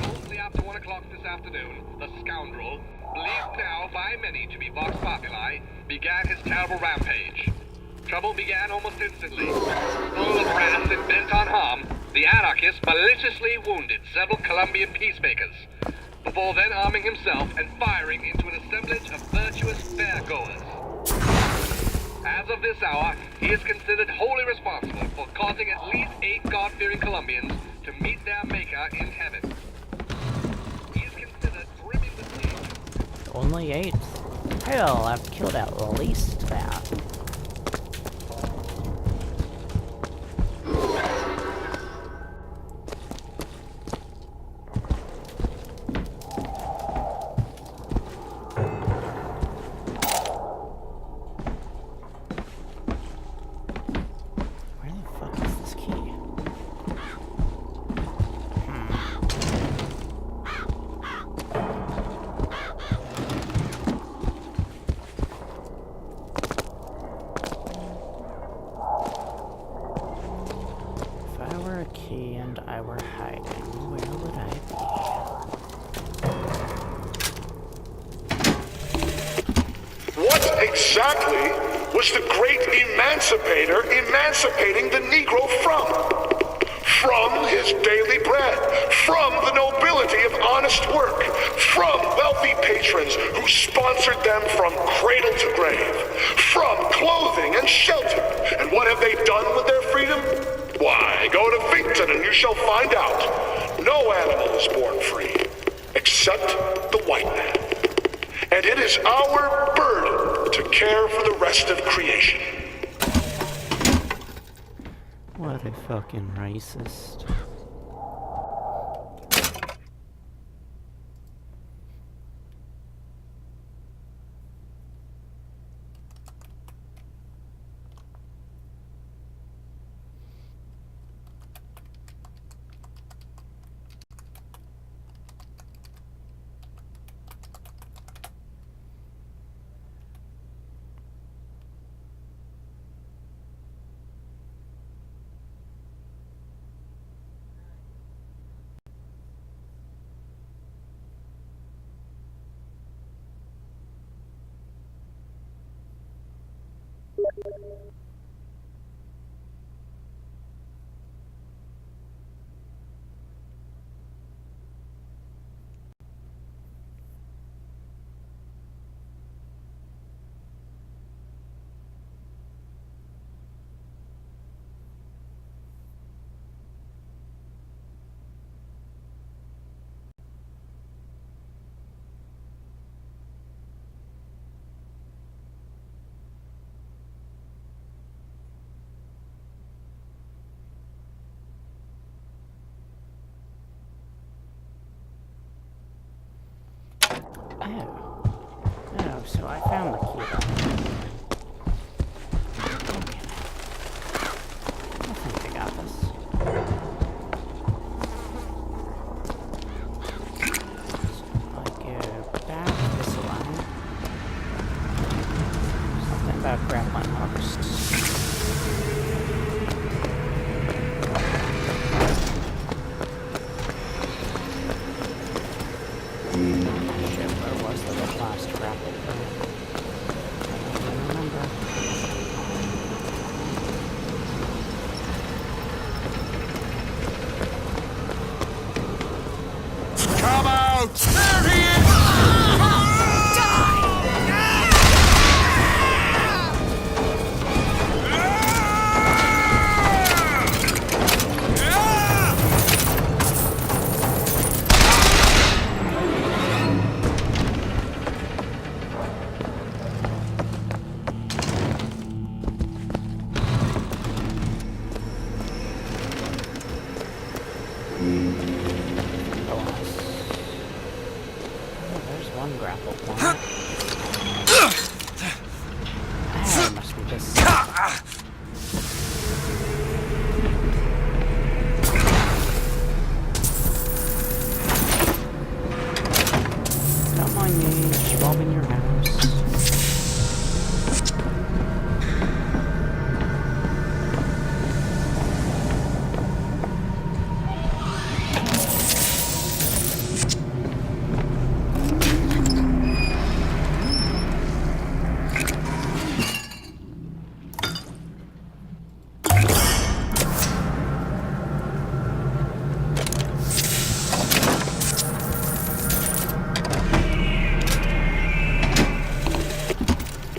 Shortly after 1 o'clock this afternoon, the scoundrel, believed now by many to be Vox Populi, began his terrible rampage. Trouble began almost instantly. Full of wrath and bent on harm, the anarchist maliciously wounded several Colombian peacemakers, before then arming himself and firing into an assemblage of virtuous fairgoers. As of this hour, he is considered wholly responsible for causing at least 8 God-fearing Colombians to meet their maker in heaven. He is considered brimming with danger. Only 8? Hell, I've killed at least that. Key and I were hiding, where would I What exactly was was the great emancipator emancipating the Negro from his daily bread, from the nobility of honest work, from wealthy patrons who sponsored them from cradle to grave, from clothing and shelter. And what have they done with their freedom? Why, go to Finkton and you shall find out. No animal is born free, except the white man. And it is our burden to care for the rest of creation. What a fucking racist. Oh, so I found the key. Okay. I think I got this. So I go back this way. Something about grappling hooks.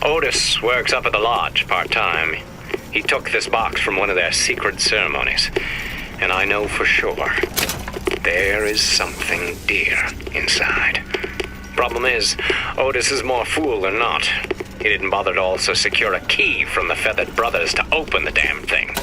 Otis works up at the lodge part-time. He took this box from one of their secret ceremonies. And I know for sure there is something dear inside. Problem is, Otis is more fool than not. He didn't bother to also secure a key from the Feathered Brothers to open the damn thing.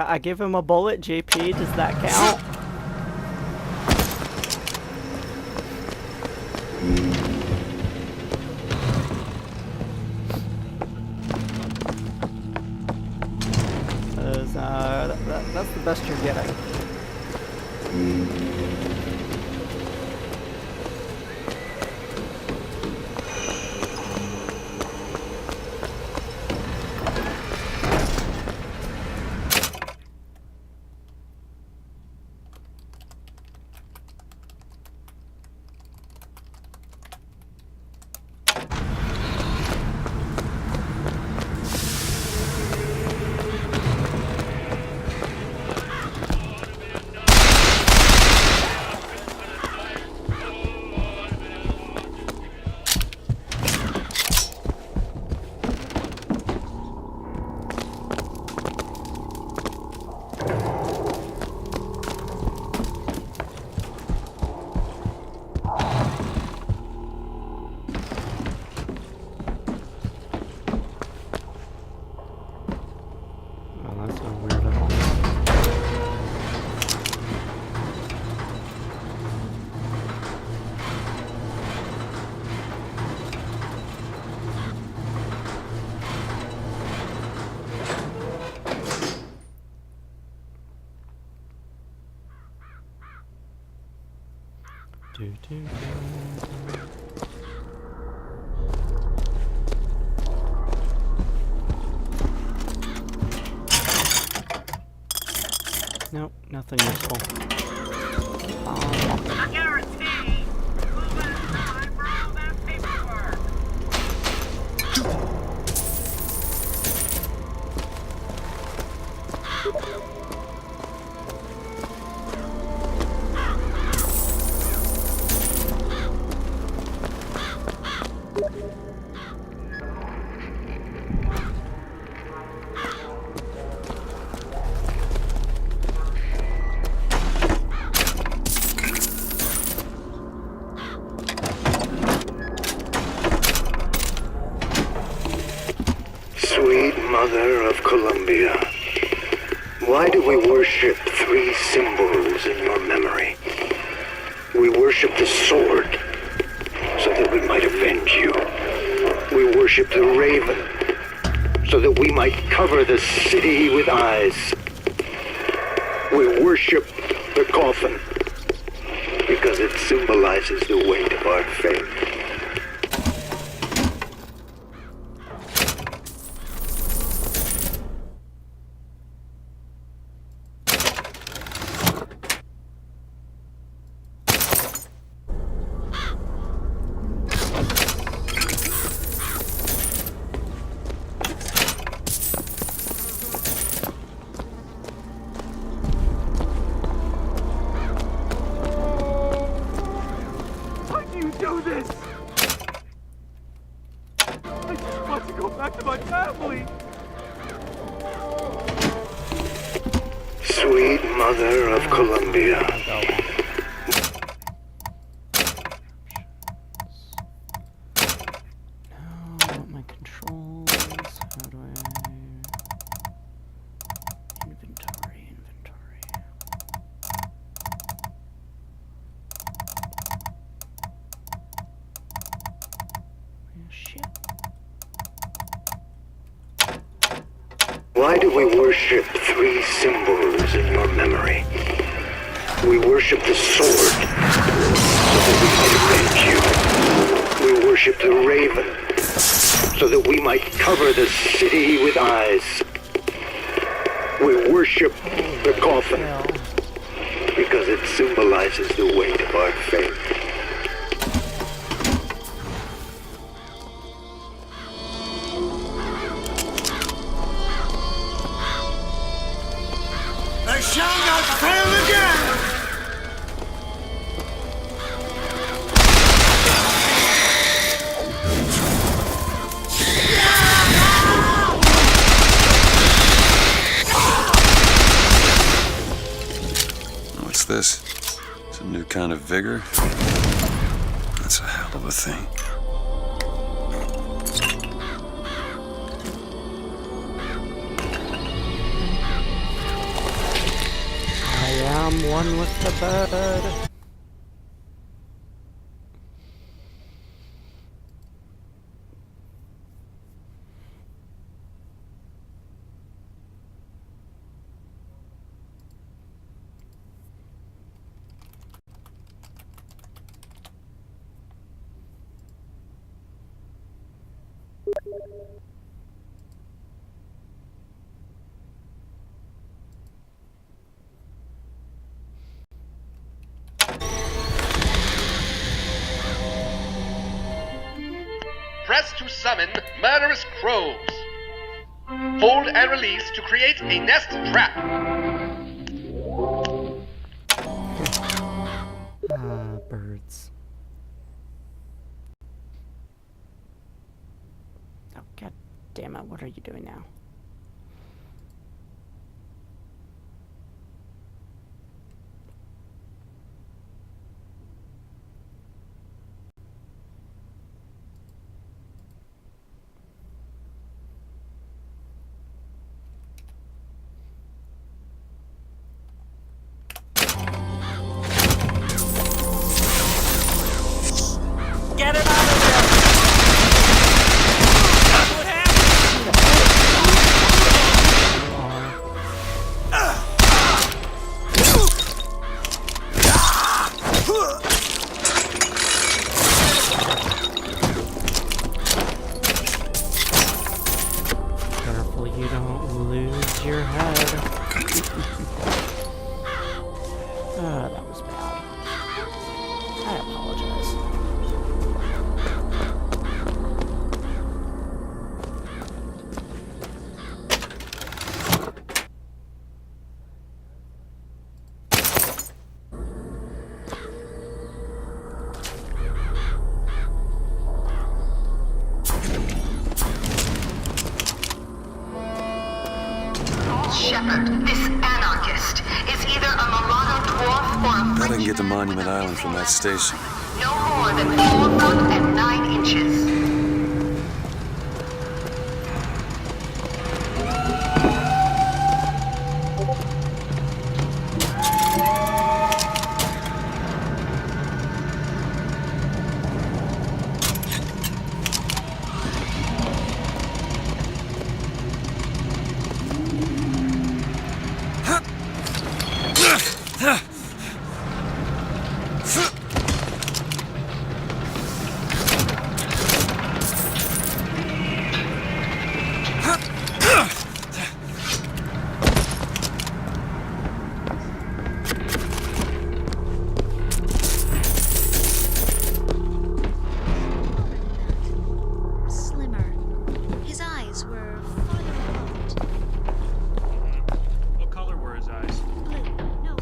I give him a bullet, JP. Does that count? That's the best you're getting. Nope, nothing useful. Sweet Mother of Columbia, why do we worship three symbols in your memory? We worship the sword, so that we might avenge you. We worship the raven, so that we might cover the city with eyes. We worship the coffin, because it symbolizes the weight of our faith. Sweet Mother of Columbia. No, my controls. How do I... Inventory. Shit. Why do we worship three symbols in your memory? We worship the sword, so that we might avenge you. We worship the raven, so that we might cover the city with eyes. We worship the coffin, because it symbolizes the weight of our faith. I shall not fail again! What's this? It's a new kind of vigor? That's a hell of a thing. I'm one with the bird. Press to summon murderous crows. Hold and release to create a nest trap. Birds. Oh, god damn it, what are you doing now? Get it out of there! What Careful you don't lose your head. That was bad. I apologize. Shepard, this anarchist, is either a mulatto dwarf or a Bet I can get to Monument Island from that station. no more than 4 foot and 9 inches. Slimmer. His eyes were farther apart. What color were his eyes? Blue. No.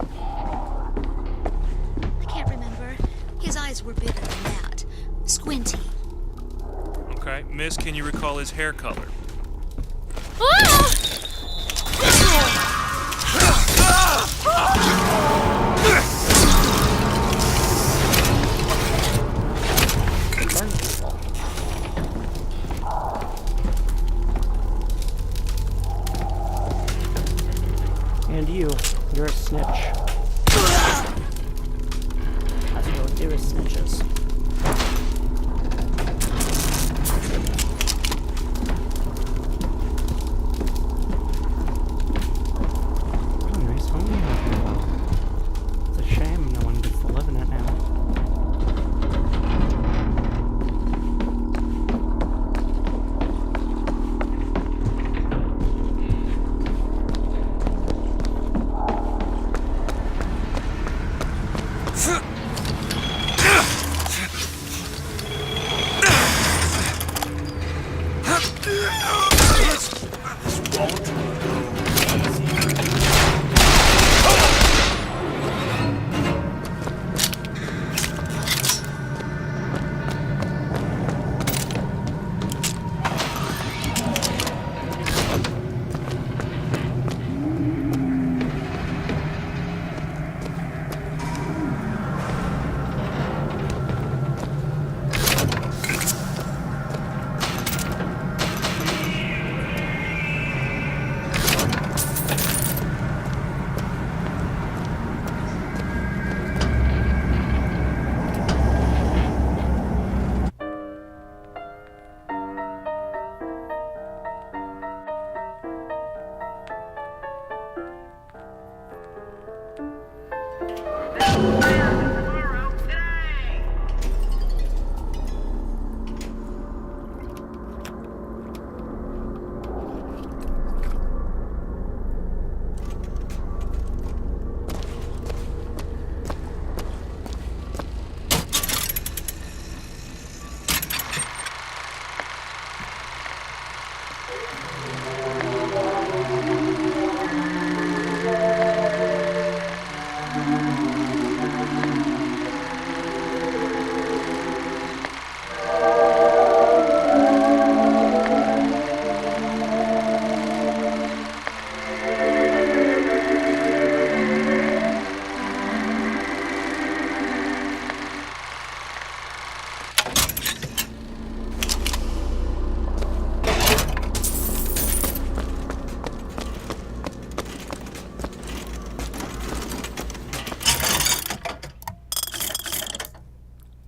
I can't remember. His eyes were bigger than that. Squinty. Okay, Miss, can you recall his hair color? And you're a snitch. That's what we'll do is snitches. Oh, nice home you have here, though. It's a shame no one gets to live in it now.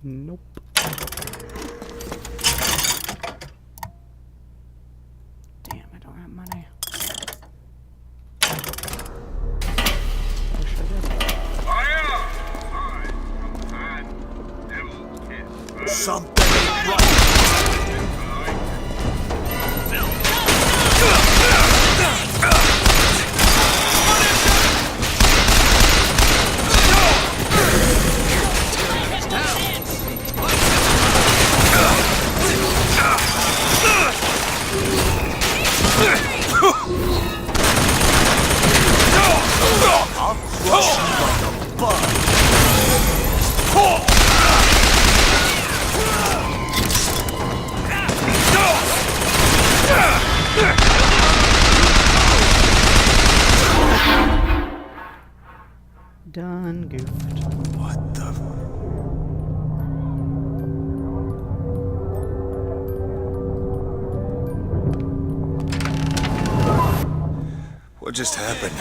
Nope. Damn, I don't have money. Wish I did. Something ain't right. I'll crush you like a bug. Done goofed. What the? What just happened?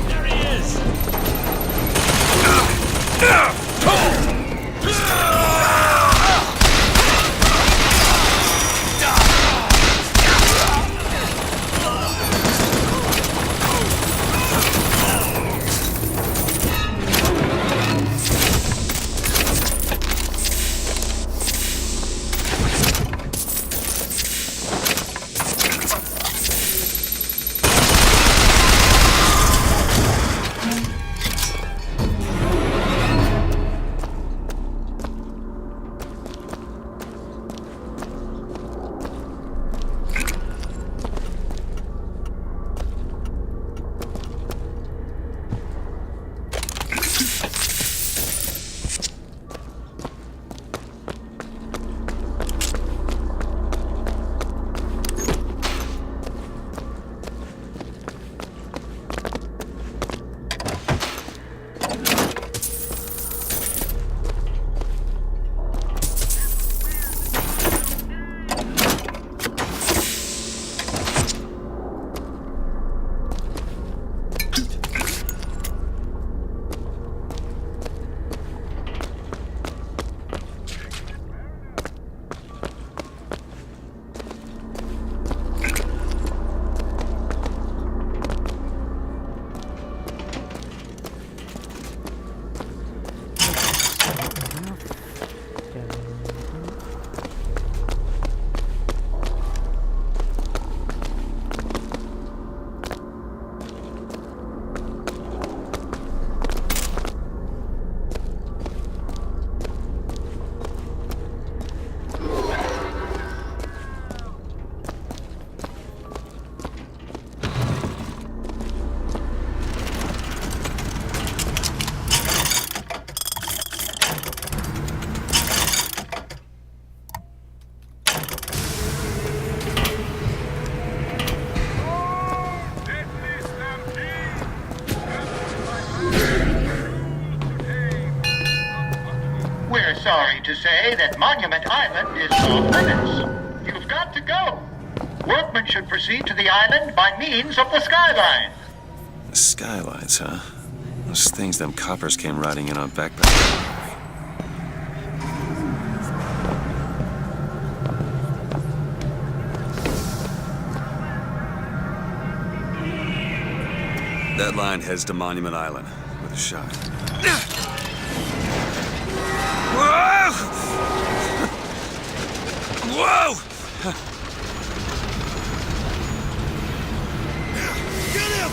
There he is! We're sorry to say that Monument Island is off limits. You've got to go. Workmen should proceed to the island by means of the skyline. The skylines, huh? Those things them coppers came riding in on backpacks. That line heads to Monument Island with a shot. Whoa! Whoa! Get him!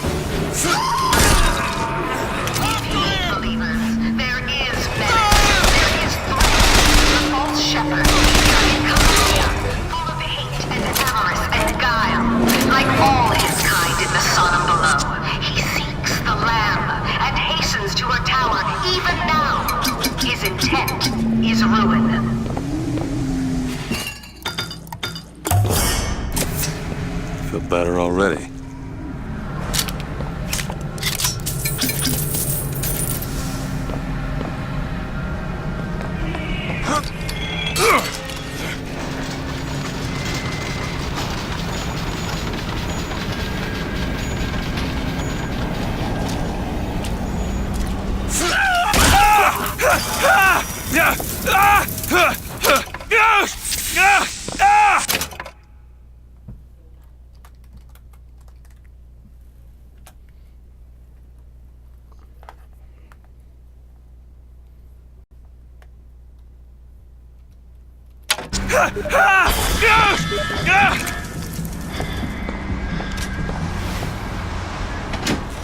Believers, there is menace. There is threat. The false shepherd, giant Columbia, full of hate and avarice and guile. Like all his kind in the Sodom below, he seeks the Lamb and hastens to her tower even now. His intent is ruin. Feel better already.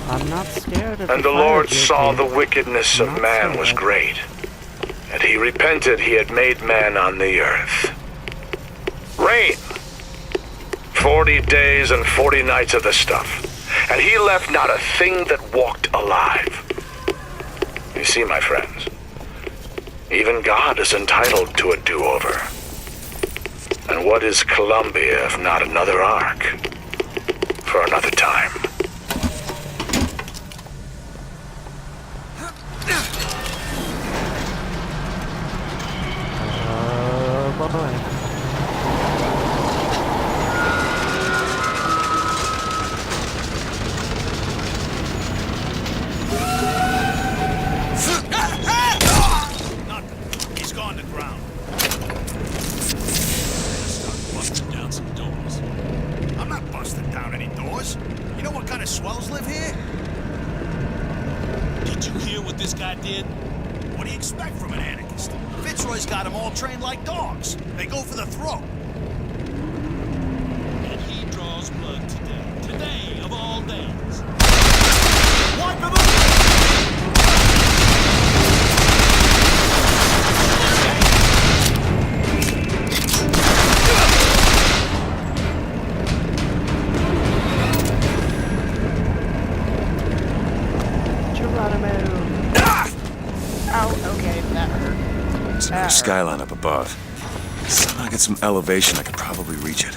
I'm not scared of And the Lord saw the wickedness of man was great, and he repented he had made man on the earth. Rain. 40 days and 40 nights of the stuff, and he left not a thing that walked alive. You see, my friends, even God is entitled to a do-over. And what is Columbia if not another ark? For another time. Oh boy. He's gone to ground. Start busting down some doors. I'm not busting down any doors. You know what kind of swells live here? Did you hear what this guy did? What do you expect from an anarchist? Fitzroy's got them all trained like dogs. They go for the throat. And he draws blood today. Today of all days. Wipe him up! Oh, okay, that hurt. There's another skyline up above. Somehow I get some elevation, I could probably reach it.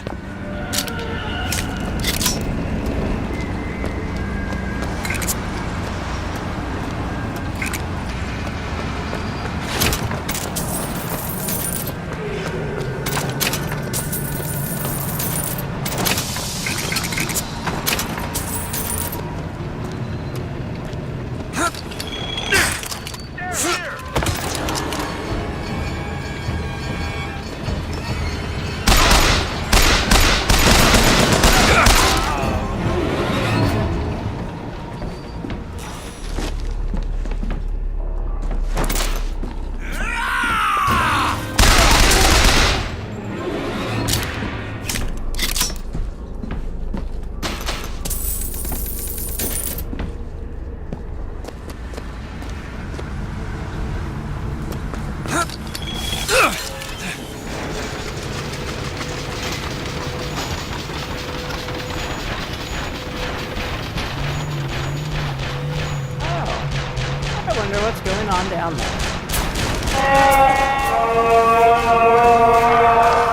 I wonder what's going on down there.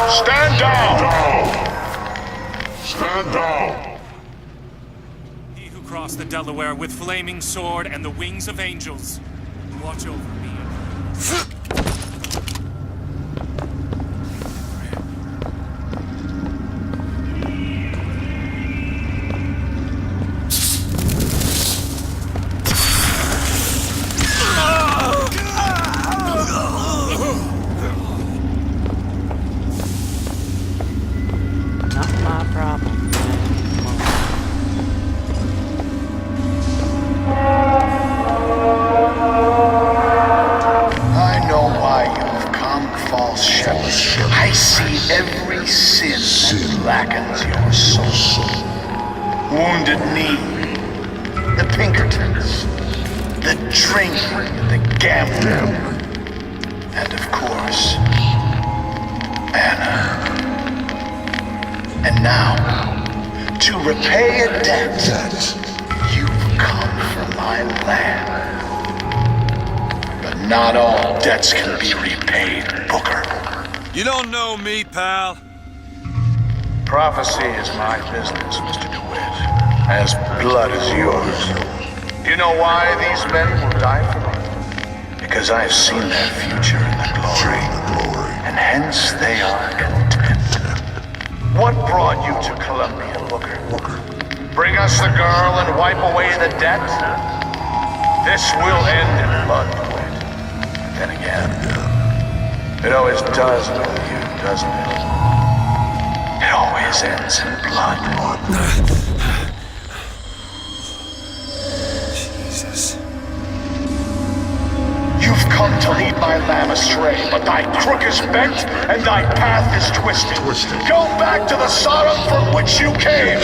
Stand down! Stand down! He who crossed the Delaware with flaming sword and the wings of angels, watch over me. Not my problem. I know why you've come, false shepherd. I see every sin that blackens your soul. Wounded knee, the Pinkertons, the drinking, the gambling, and of course, Anna. And now, to repay a debt, you've come for my land. But not all debts can be repaid, Booker. You don't know me, pal. Prophecy is my business, Mr. DeWitt. As blood is yours. Do you know why these men will die for me? Because I've seen their future in the glory, and hence they are content. What brought you to Columbia, Booker? Bring us the girl and wipe away the debt? This will end in blood, DeWitt. Then again, it always does with you, doesn't it? It always ends in blood. Jesus. You've come to lead my lamb astray, but thy crook is bent and thy path is twisted. Go back to the Sodom from which you came!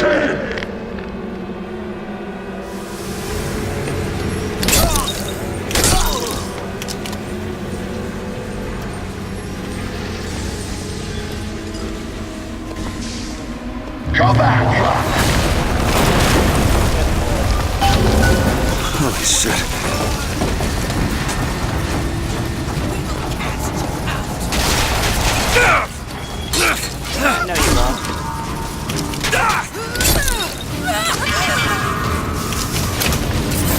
Go back! Holy shit. No, you won't.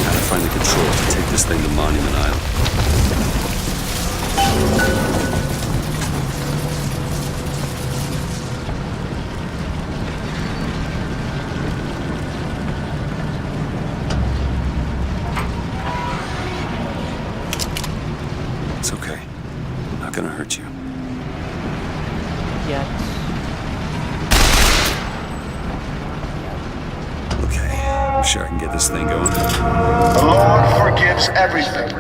Gotta find the controls to take this thing to Monument Island. It's okay. I'm not gonna hurt you. Yet. Okay, I'm sure I can get this thing going. The Lord forgives everything.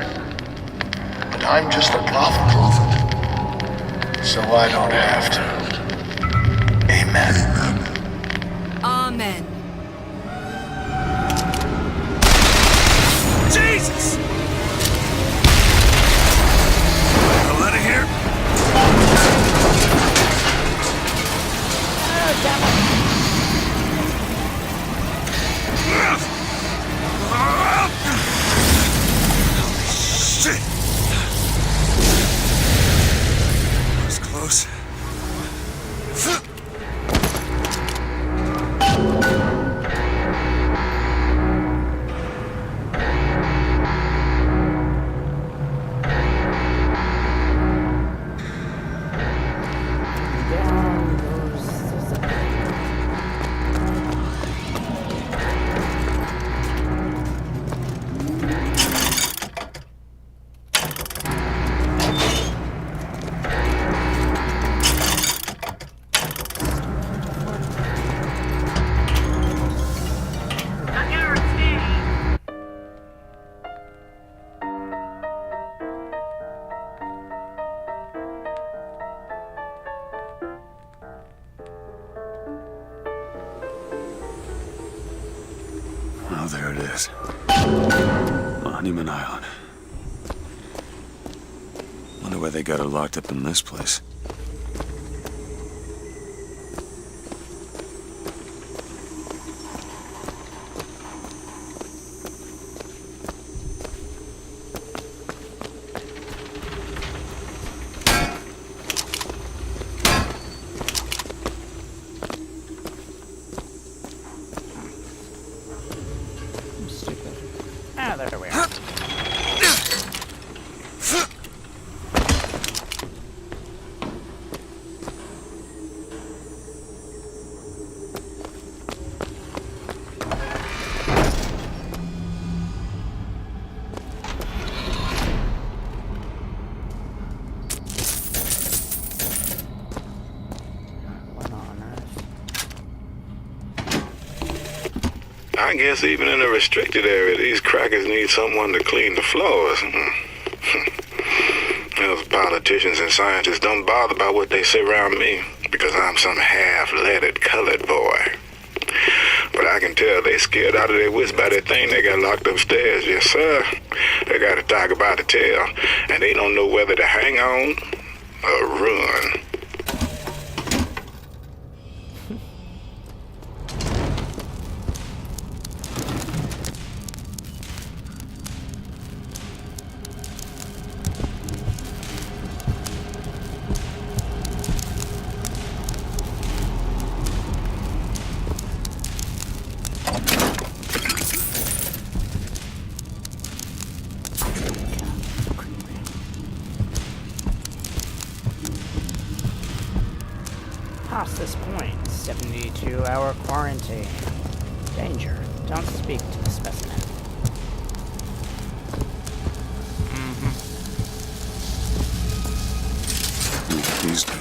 But I'm just a prophet. So I don't have to. Amen. Amen. Jesus! Get out of here. Shit! That was close. Down goes the zip. Oh, there it is. Monument Island. Wonder why they got her locked up in this place. Stupid. Ah, there we are. What on earth? I guess even in a restricted area, these crackers need someone to clean the floors. Those politicians and scientists don't bother about what they say around me because I'm some half-leaded colored boy. But I can tell they scared out of their wits by that thing they got locked upstairs. Yes, sir. They got a tiger by the tail, and they don't know whether to hang on or run. Past this point, 72-hour quarantine. Danger. Don't speak to the specimen. Please do.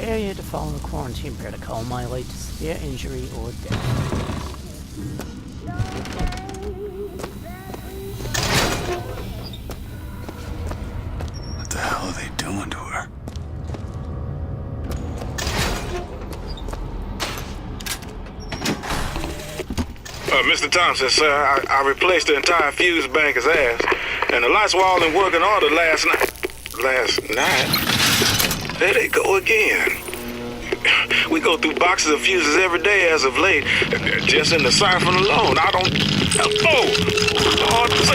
Failure to follow the quarantine protocol might lead to severe injury or death. What the hell are they doing to her? Mr. Thompson, sir, I replaced the entire fuse banker's ass, and the lights were all in working order last night. There they go again. We go through boxes of fuses every day as of late. Just in the siphon alone, I don't... Oh,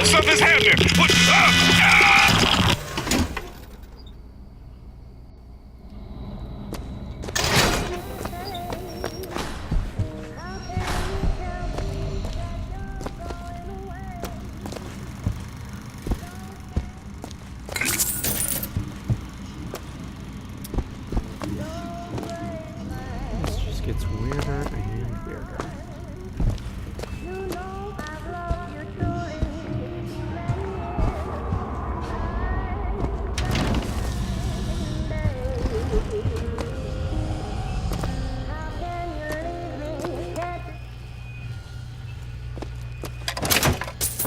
something's happening. What? Gets weirder and weirder.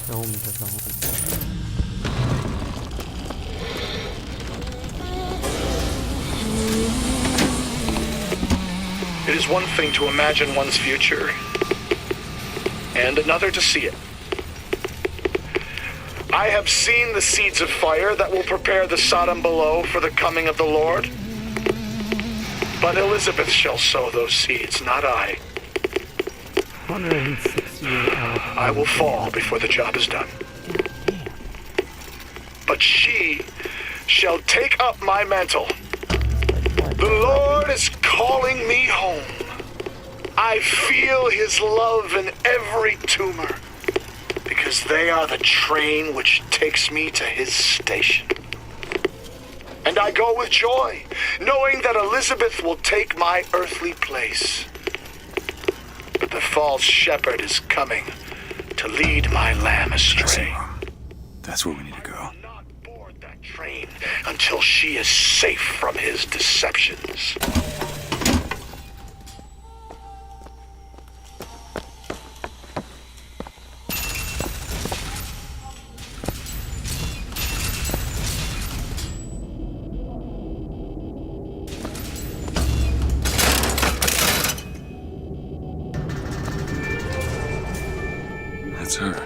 Film development. It is one thing to imagine one's future, and another to see it. I have seen the seeds of fire that will prepare the Sodom below for the coming of the Lord. But Elizabeth shall sow those seeds, not I. 168 I will fall before the job is done. But she shall take up my mantle. The Lord is calling me home. I feel his love in every tumor, because they are the train which takes me to his station. And I go with joy, knowing that Elizabeth will take my earthly place. But the false shepherd is coming to lead my lamb astray. That's where we need to go. Train until she is safe from his deceptions. That's her.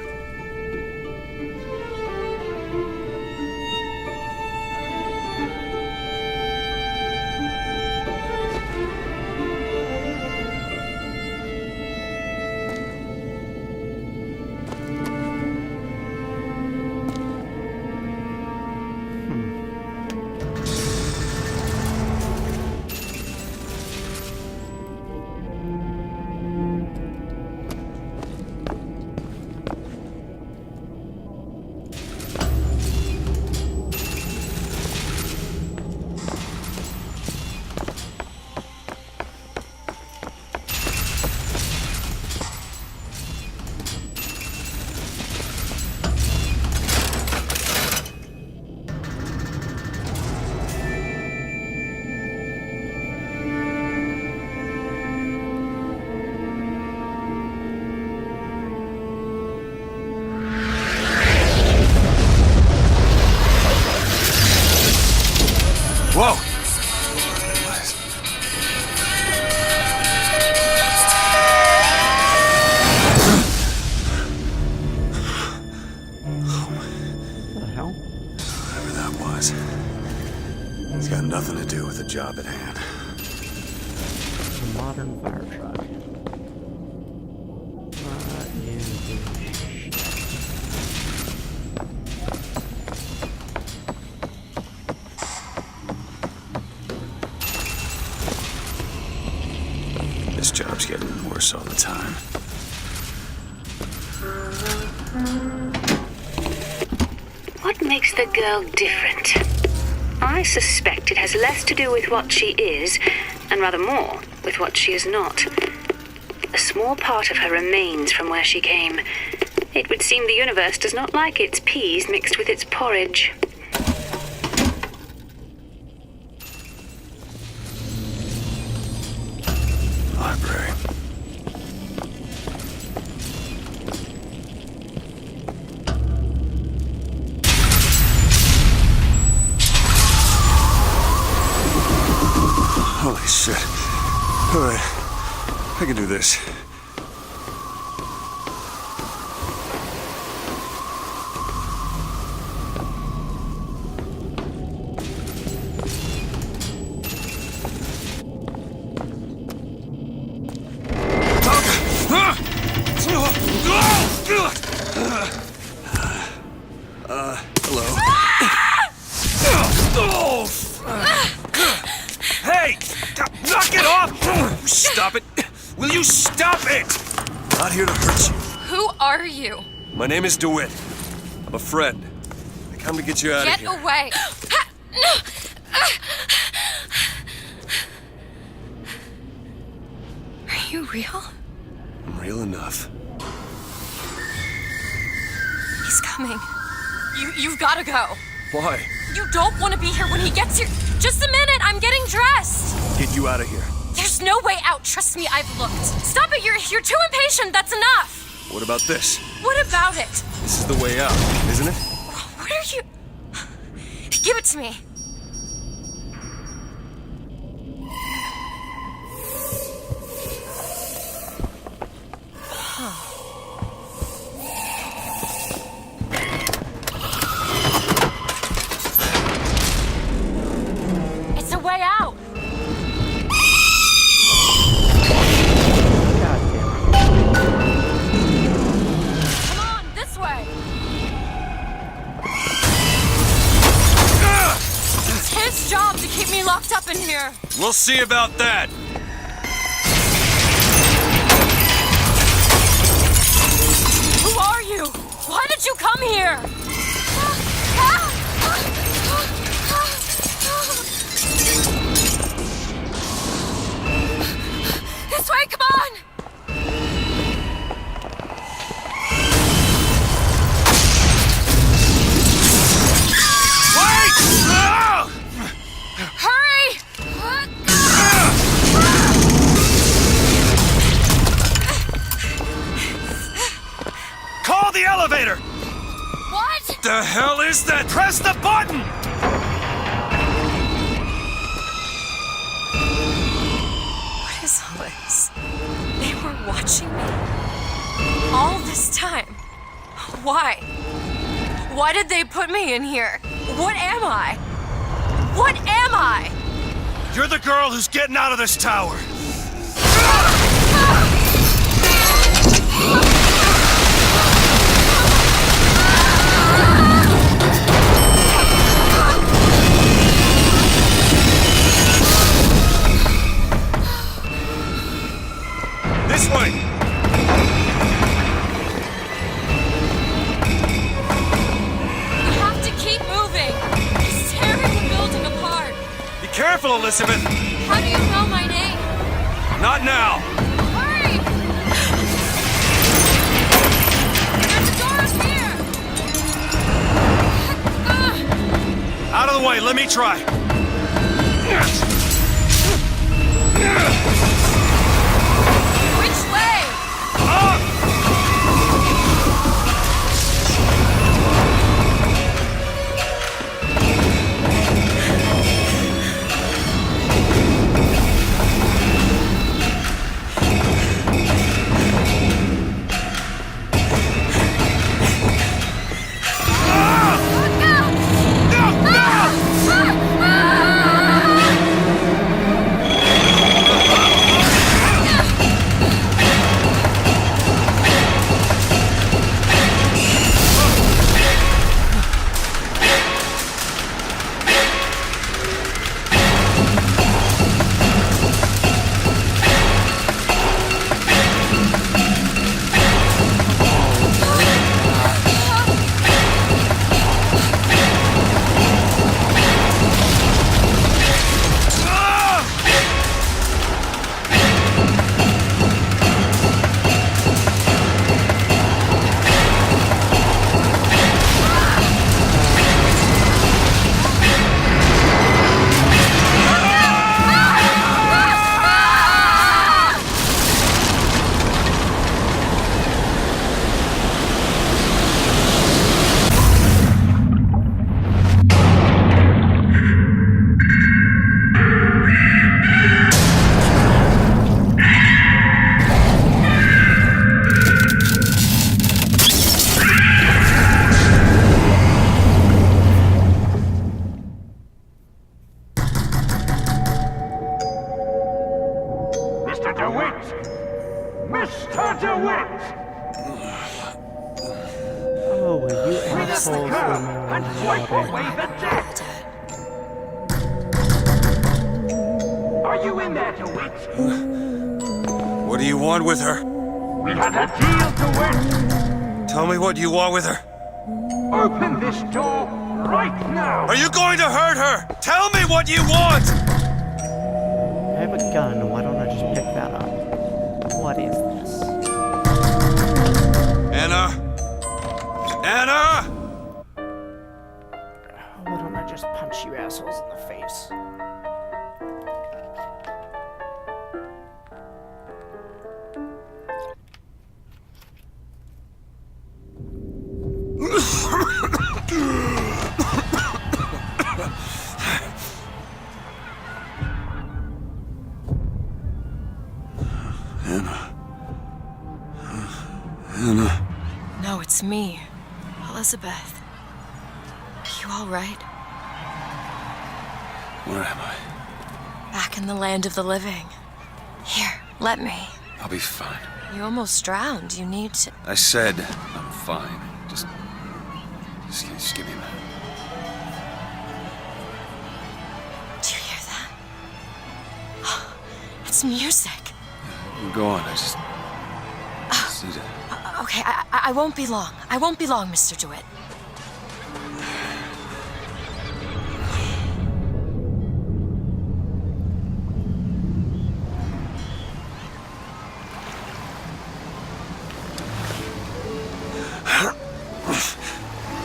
Whoa! What the hell? Whatever that was. It's got nothing to do with the job at hand. A modern fire truck. What in the shit? This job's getting worse all the time. What makes the girl different? I suspect it has less to do with what she is, and rather more with what she is not. A small part of her remains from where she came. It would seem the universe does not like its peas mixed with its porridge. Shit. Alright. I can do this. Hello. Hey! Knock it off! Stop it! Will you stop it? Not here to hurt you. Who are you? My name is DeWitt. I'm a friend. I come to get you out of Get here. away! Are you real? I'm real enough. He's coming. You've gotta go. Why? You don't want to be here when he gets here. Just a minute, I'm getting dressed. Get you out of here. There's no way out. Trust me, I've looked. Stop it, you're too impatient. That's enough. What about this? What about it? This is the way out, isn't it? What are you... Give it to me. It's a way out. Come on, this way. It's his job to keep me locked up in here. We'll see about that. Who are you? Why did you come here? This way, come on! Wait! Hurry! Call the elevator! What? The hell is that? Press the button! What is all this? They were watching me? All this time? Why? Why did they put me in here? What am I? What am I? You're the girl who's getting out of this tower. This way! We have to keep moving. He's tearing the building apart. Be careful, Elizabeth! How do you know my name? Not now! Hurry! There's doors here! Out of the way, let me try. Which way? Wipe away the debt! Are you in there, DeWitt? What do you want with her? We had a deal, DeWitt! Tell me what you want with her. Open this door right now! Are you going to hurt her? Tell me what you want! I have a gun, why don't I just pick that up? What is this? Anna? Anna! Why don't I just punch you assholes in the face? Anna. No, it's me, Elizabeth. You all right? Where am I? Back in the land of the living. Here, let me. I'll be fine. You almost drowned. You need to... I said I'm fine. Just give me a minute. Do you hear that? It's music. Go on, I just need to... Okay, I won't be long. I won't be long, Mr. DeWitt.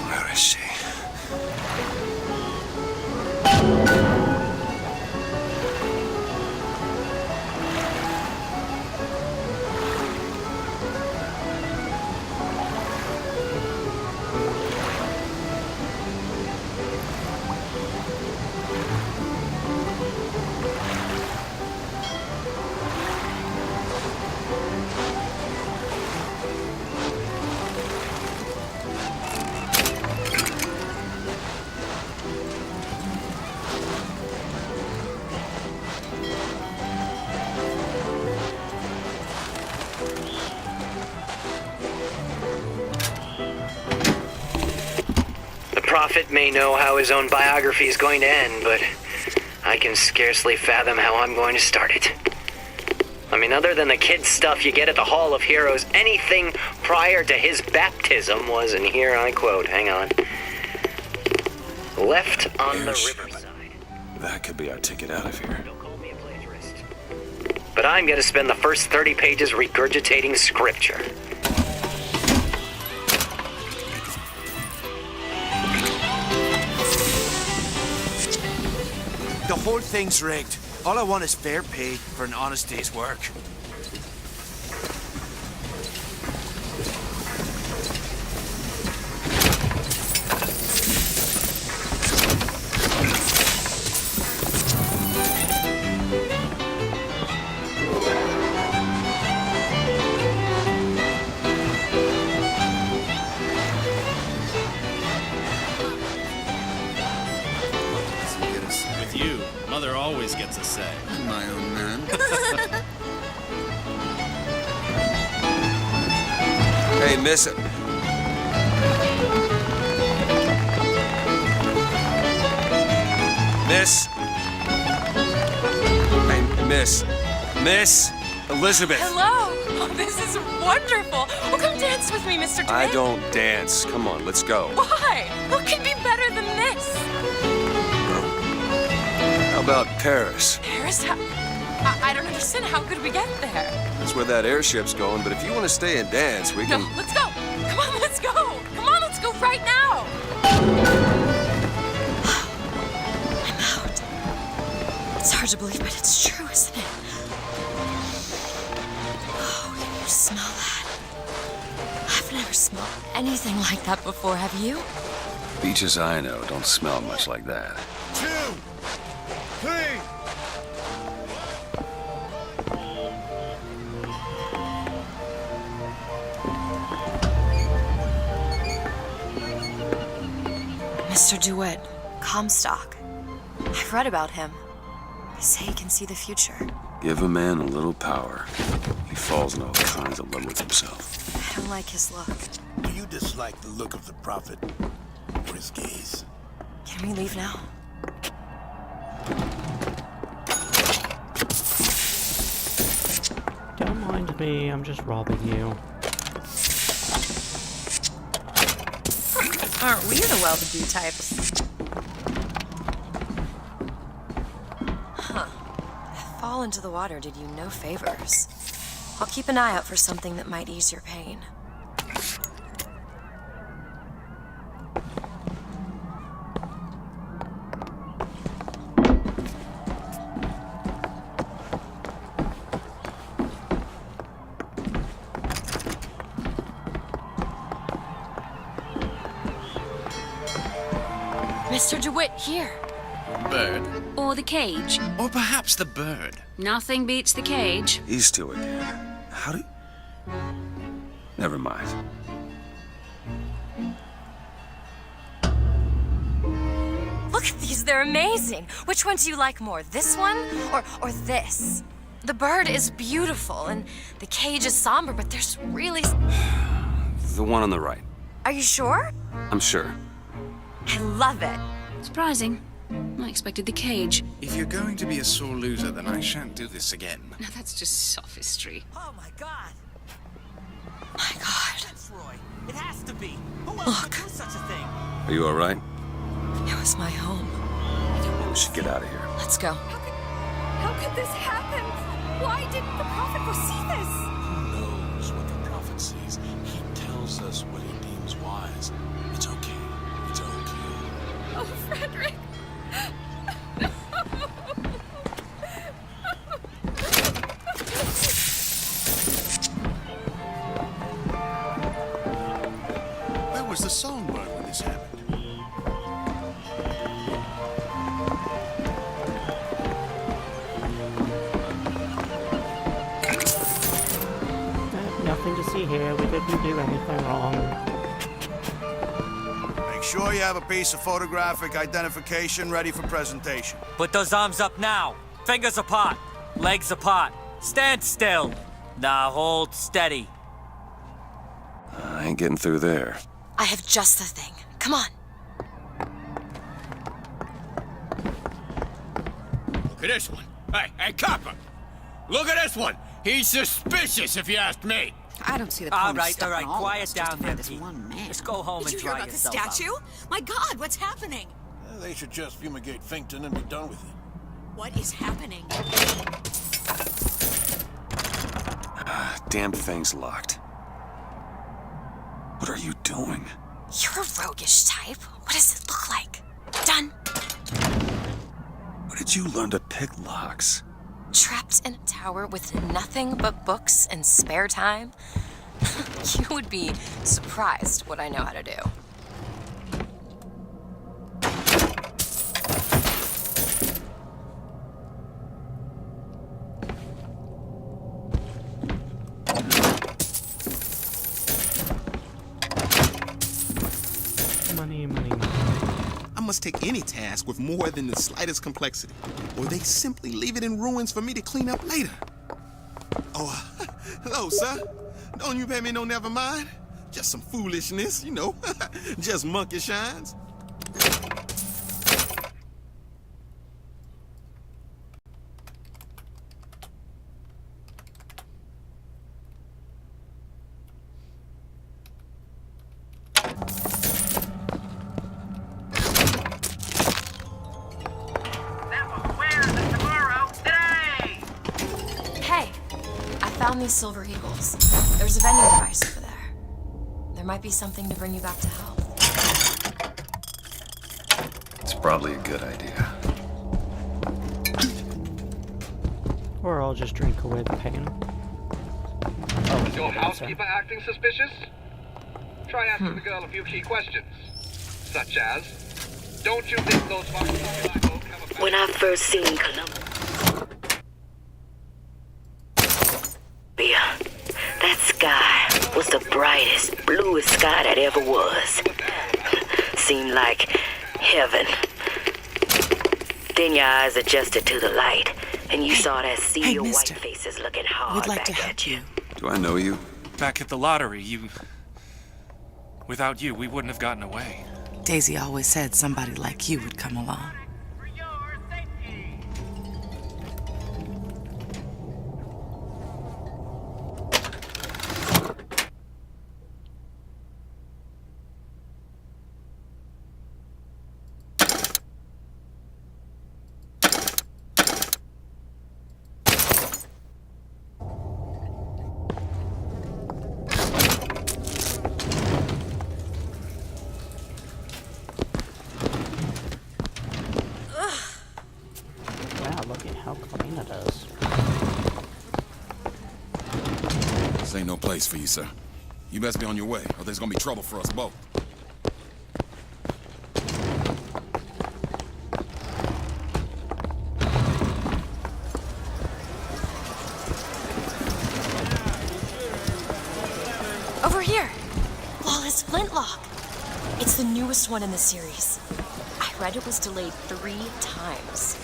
Where is she? The prophet may know how his own biography is going to end, but I can scarcely fathom how I'm going to start it. I mean, other than the kid stuff you get at the Hall of Heroes, anything prior to his baptism was, and here I quote, hang on, left on the riverside. That could be our ticket out of here. But I'm going to spend the first 30 pages regurgitating scripture. The whole thing's rigged. All I want is fair pay for an honest day's work. With you, Mother always gets a say. I'm my own man. Hey, miss it. Miss. Hey, Miss Elizabeth. Hello! Oh, this is wonderful! Oh, come dance with me, Mr. DeWitt. I don't dance. Come on, let's go. Why? What could be better than this? How about Paris? Paris? I don't understand. How could we get there? That's where that airship's going, but if you want to stay and dance, we can... No, let's go! Come on, let's go! Come on, let's go right now! I'm out. It's hard to believe, but it's true, isn't it? Oh, can you smell that? I've never smelled anything like that before, have you? Beaches I know don't smell much like that. 2, 3. Mr. DeWitt, Comstock. I've read about him. They say he can see the future. Give a man a little power. He falls in all kinds of love with himself. I don't like his look. Do you dislike the look of the prophet or his gaze? Can we leave now? Don't mind me, I'm just robbing you. Aren't we the well-to-do types? Huh. A fall into the water did you no favors. I'll keep an eye out for something that might ease your pain. Mr. DeWitt, here. Bird. Or the cage. Or perhaps the bird. Nothing beats the cage. These two again. How do... Never mind. Look at these, they're amazing. Which one do you like more, this one or this? The bird is beautiful and the cage is somber, but there's really... The one on the right. Are you sure? I'm sure. I love it. Surprising. I expected the cage. If you're going to be a sore loser, then I shan't do this again. Now that's just sophistry. Oh my god! My god. That's Roy. It has to be. Who else would do such a thing? Are you alright? It was my home. We should get out of here. Let's go. How could this happen? Why didn't the prophet foresee this? Who knows what the prophet sees? He tells us what he deems wise. It's okay. It's okay. Oh, Frederick. Where was the songbird when this happened? Nothing to see here, we didn't do anything wrong. Make sure you have a piece of photographic identification ready for presentation. Put those arms up now. Fingers apart. Legs apart. Stand still. Now hold steady. I ain't getting through there. I have just the thing. Come on. Look at this one. Hey, copper. Look at this one. He's suspicious, if you ask me. I don't see the point of stopping all of quiet us just down to there, find this Pete. one man. Just go home Did you and hear dry about the yourself out. statue? My God, what's happening? They should just fumigate Finkton and be done with it. What is happening? Damn thing's locked. What are you doing? You're a roguish type. What does it look like? Done. Where did you learn to pick locks? Trapped in a tower with nothing but books and spare time? You would be surprised what I know how to do. Money, money, money. I must take any task with more than the slightest complexity, or they simply leave it in ruins for me to clean up later. Oh, hello, sir. Don't you pay me no never mind? Just some foolishness, you know. Just monkey shines. Hey, I found these silver eagles. There's a vending device over there. There might be something to bring you back to health. It's probably a good idea. Or I'll just drink away the pain. Oh, Is your housekeeper acting suspicious? Try asking the girl a few key questions. Such as, don't you think those boxes have a... When I first seen Columbia, that sky was the brightest, bluest sky that ever was. Seemed like heaven. Then your eyes adjusted to the light, and you saw that sea of white faces looking hard back at you. Do I know you? Back at the lottery, Without you, we wouldn't have gotten away. Daisy always said somebody like you would come along. Wow, look at how clean it is. This ain't no place for you, sir. You best be on your way, or there's gonna be trouble for us both. Over here! Lawless Flintlock! It's the newest one in the series. I read it was delayed 3 times.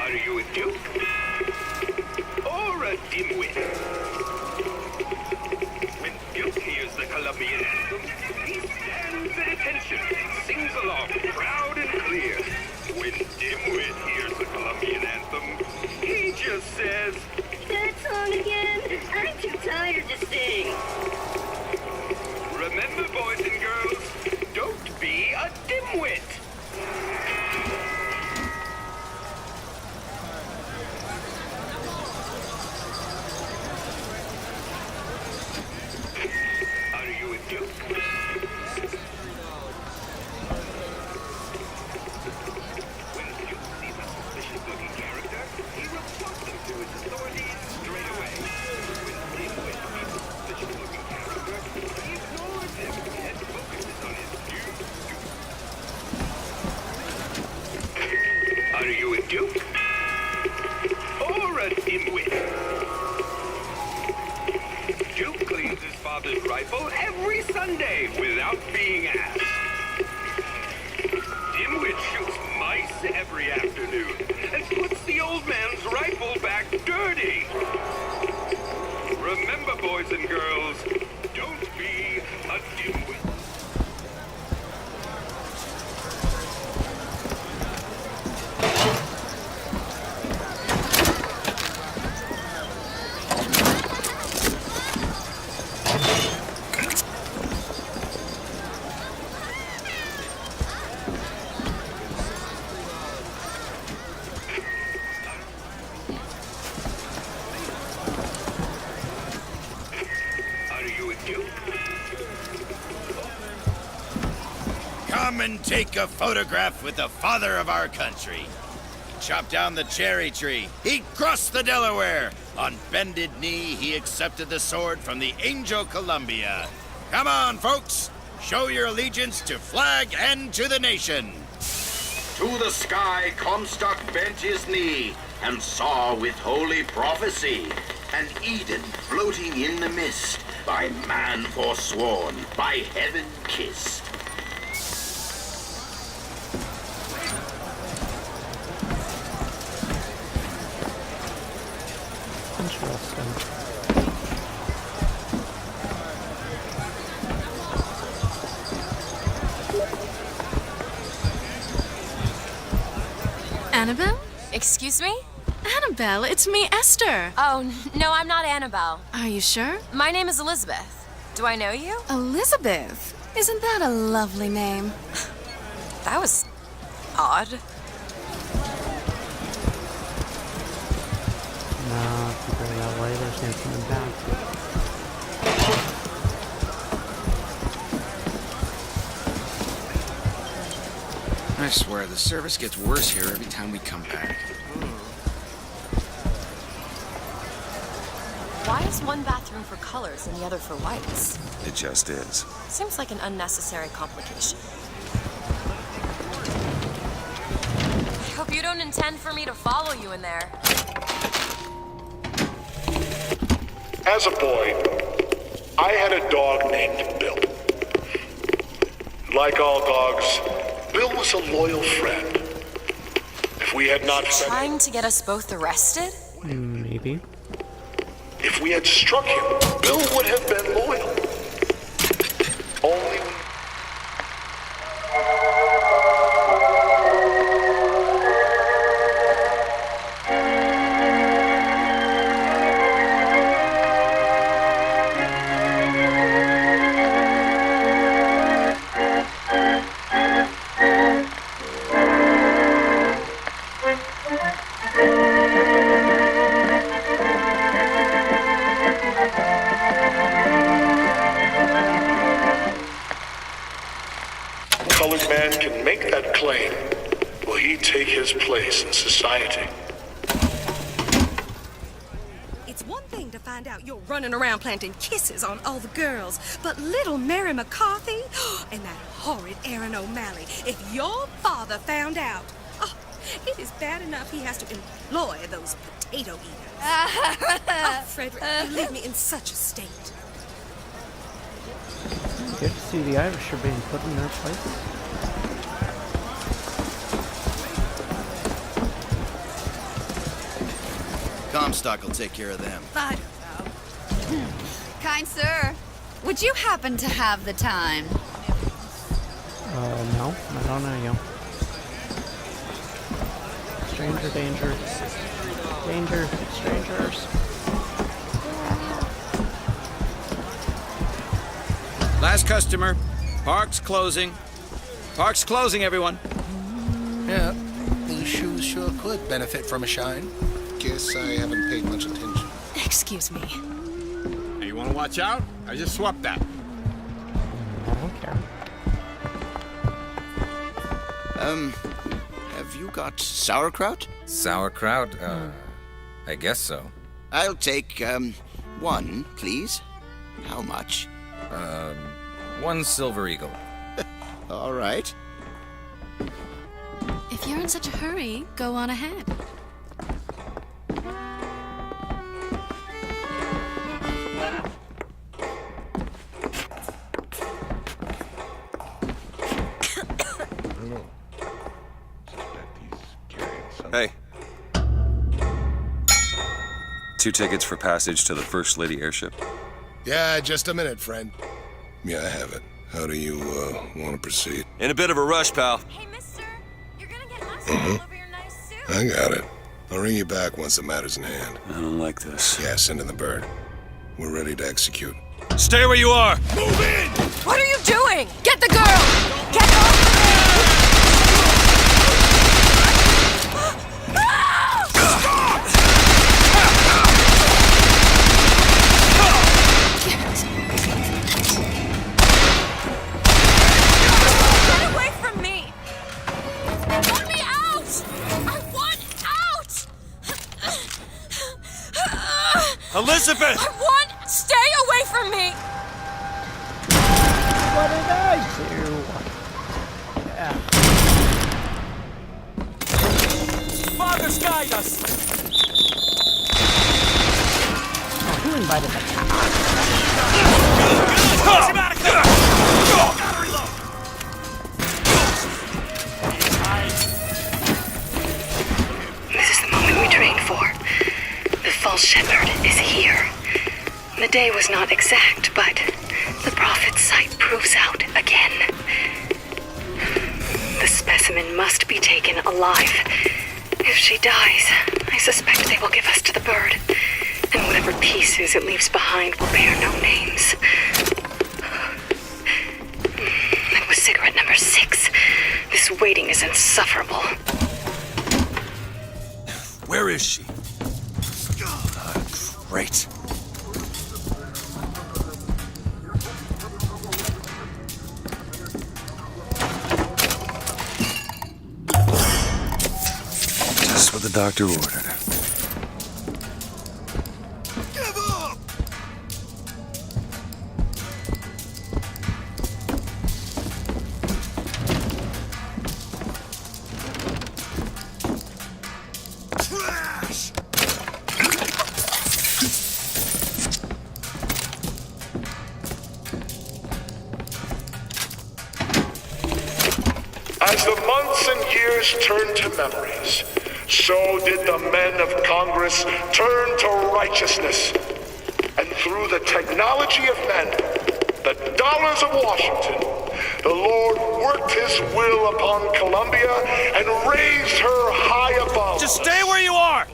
Are you a duke? Or a dimwit? When Duke hears the Colombian anthem, he stands at attention and sings along proud and clear. When Dimwit hears the Colombian anthem, he just says, That song again? I'm too tired to sing. remember, boys and girls, don't be a dimwit. Are you a duke? When Duke sees a suspicious-looking character, he reports them to his authorities straight away. When Dimwit meets a suspicious-looking character, he ignores him and focuses on his new duke. Are you a duke? Or a dimwit? Duke cleans his father's rifle every Sunday without being asked. Dimwit shoots mice every afternoon and puts the old man's rifle back dirty. Remember, boys and girls, don't be a dimwit. Are you a duke? Come and take a photograph with the father of our country. He chopped down the cherry tree. He crossed the Delaware. On bended knee, he accepted the sword from the Angel Columbia. Come on, folks. Show your allegiance to flag and to the nation. To the sky Comstock bent his knee and saw with holy prophecy an Eden floating in the mist, by man forsworn, by heaven kissed. Interesting. Annabelle? Excuse me? Annabelle, it's me, Esther. Oh, no, I'm not Annabelle. Are you sure? My name is Elizabeth. Do I know you? Elizabeth? Isn't that a lovely name? That was odd. No, if you go that way, there's no coming back. I swear, the service gets worse here every time we come back. Why is one bathroom for colors and the other for whites? It just is. Seems like an unnecessary complication. I hope you don't intend for me to follow you in there. As a boy, I had a dog named Bill. Like all dogs, Bill was a loyal friend. If we had not fed him, Trying to get us both arrested? Maybe. if we had struck him, Bill would have been loyal. only when... colored man can make that claim, will he take his place in society? It's one thing to find out you're running around planting kisses on all the girls, but little Mary McCarthy and that horrid Aaron O'Malley, if your father found out, oh, it is bad enough he has to employ those potato eaters. Oh, Frederick, you leave me in such a state. Good to see the Irish are being put in their place. Comstock will take care of them. I don't know. Kind sir, would you happen to have the time? No, I don't know you. Stranger danger. Danger, strangers. Last customer. Park's closing. Park's closing, everyone. Yeah, these shoes sure could benefit from a shine. Guess I haven't paid much attention. Excuse me. Hey, you want to watch out? I just swapped that. I don't care. Have you got sauerkraut? Sauerkraut? I guess so. I'll take, one, please. How much? 1 silver eagle. All right. If you're in such a hurry, go on ahead. Hey. 2 tickets for passage to the First Lady airship. Yeah, just a minute, friend. Yeah, I have it. How do you, want to proceed? In a bit of a rush, pal. Hey, mister, you're gonna get mustard all over your nice suit. I got it. I'll ring you back once the matter's in hand. I don't like this. Yeah, send in the bird. We're ready to execute. Stay where you are! Move in! What are you doing? Get the girl! Get off of me! Get away from me! Let me out! I want out! Elizabeth! I want... Stay away from me! What did I do? Yeah. Fathers, guide us! Oh, who invited the cat? This is the moment we trained for. The false shepherd is here. The day was not exact, but the prophet's sight proves out again. The specimen must be taken alive. If she dies, I suspect they will give us to the bird, and whatever pieces it leaves behind will bear no names. That was cigarette number 6. This waiting is insufferable. Where is she? Great. Just what the doctor ordered. As the months and years turned to memories, so did the men of Congress turn to righteousness. And through the technology of men, the dollars of Washington, the Lord worked his will upon Columbia and raised her high above. Just stay where you are!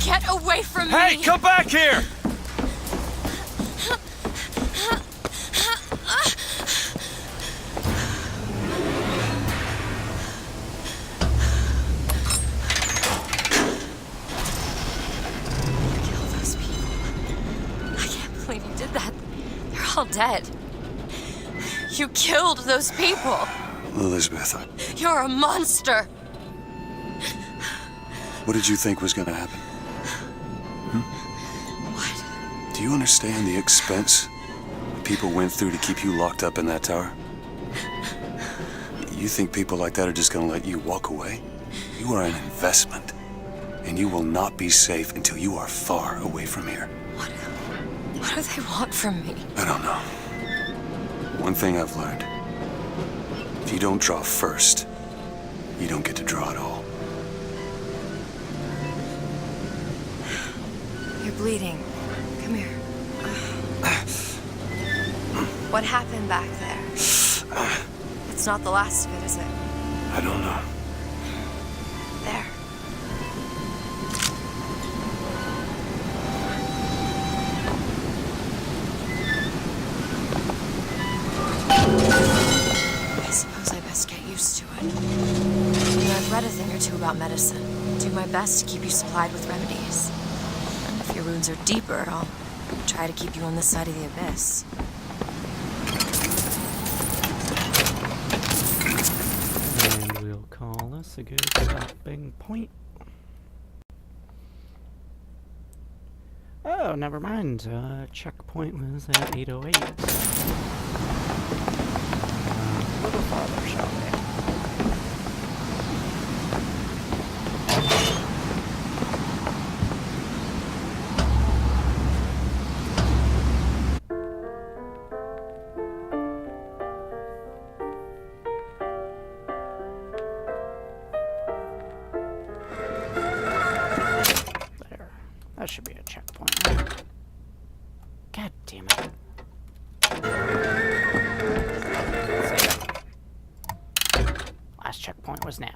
Get away from me! Hey, come back here! Kill those people. I can't believe you did that. They're all dead. You killed those people. Elizabeth, You're a monster. what did you think was going to happen? What? Do you understand the expense people went through to keep you locked up in that tower? You think people like that are just going to let you walk away? You are an investment, and you will not be safe until you are far away from here. What do they want from me? I don't know. One thing I've learned. If you don't draw first, you don't get to draw at all. You're bleeding. Come here. What happened back there? It's not the last of it, is it? I don't know. There. I suppose I best get used to it. I've read a thing or two about medicine. Do my best to keep you supplied with remedies. And if your wounds are deeper, I'll try to keep you on this side of the abyss. And we'll call this a good stopping point. Oh, never mind. Checkpoint was at 8:08. A little farther, shall we? That should be a checkpoint, right? God damn it. Save it. Last checkpoint was now.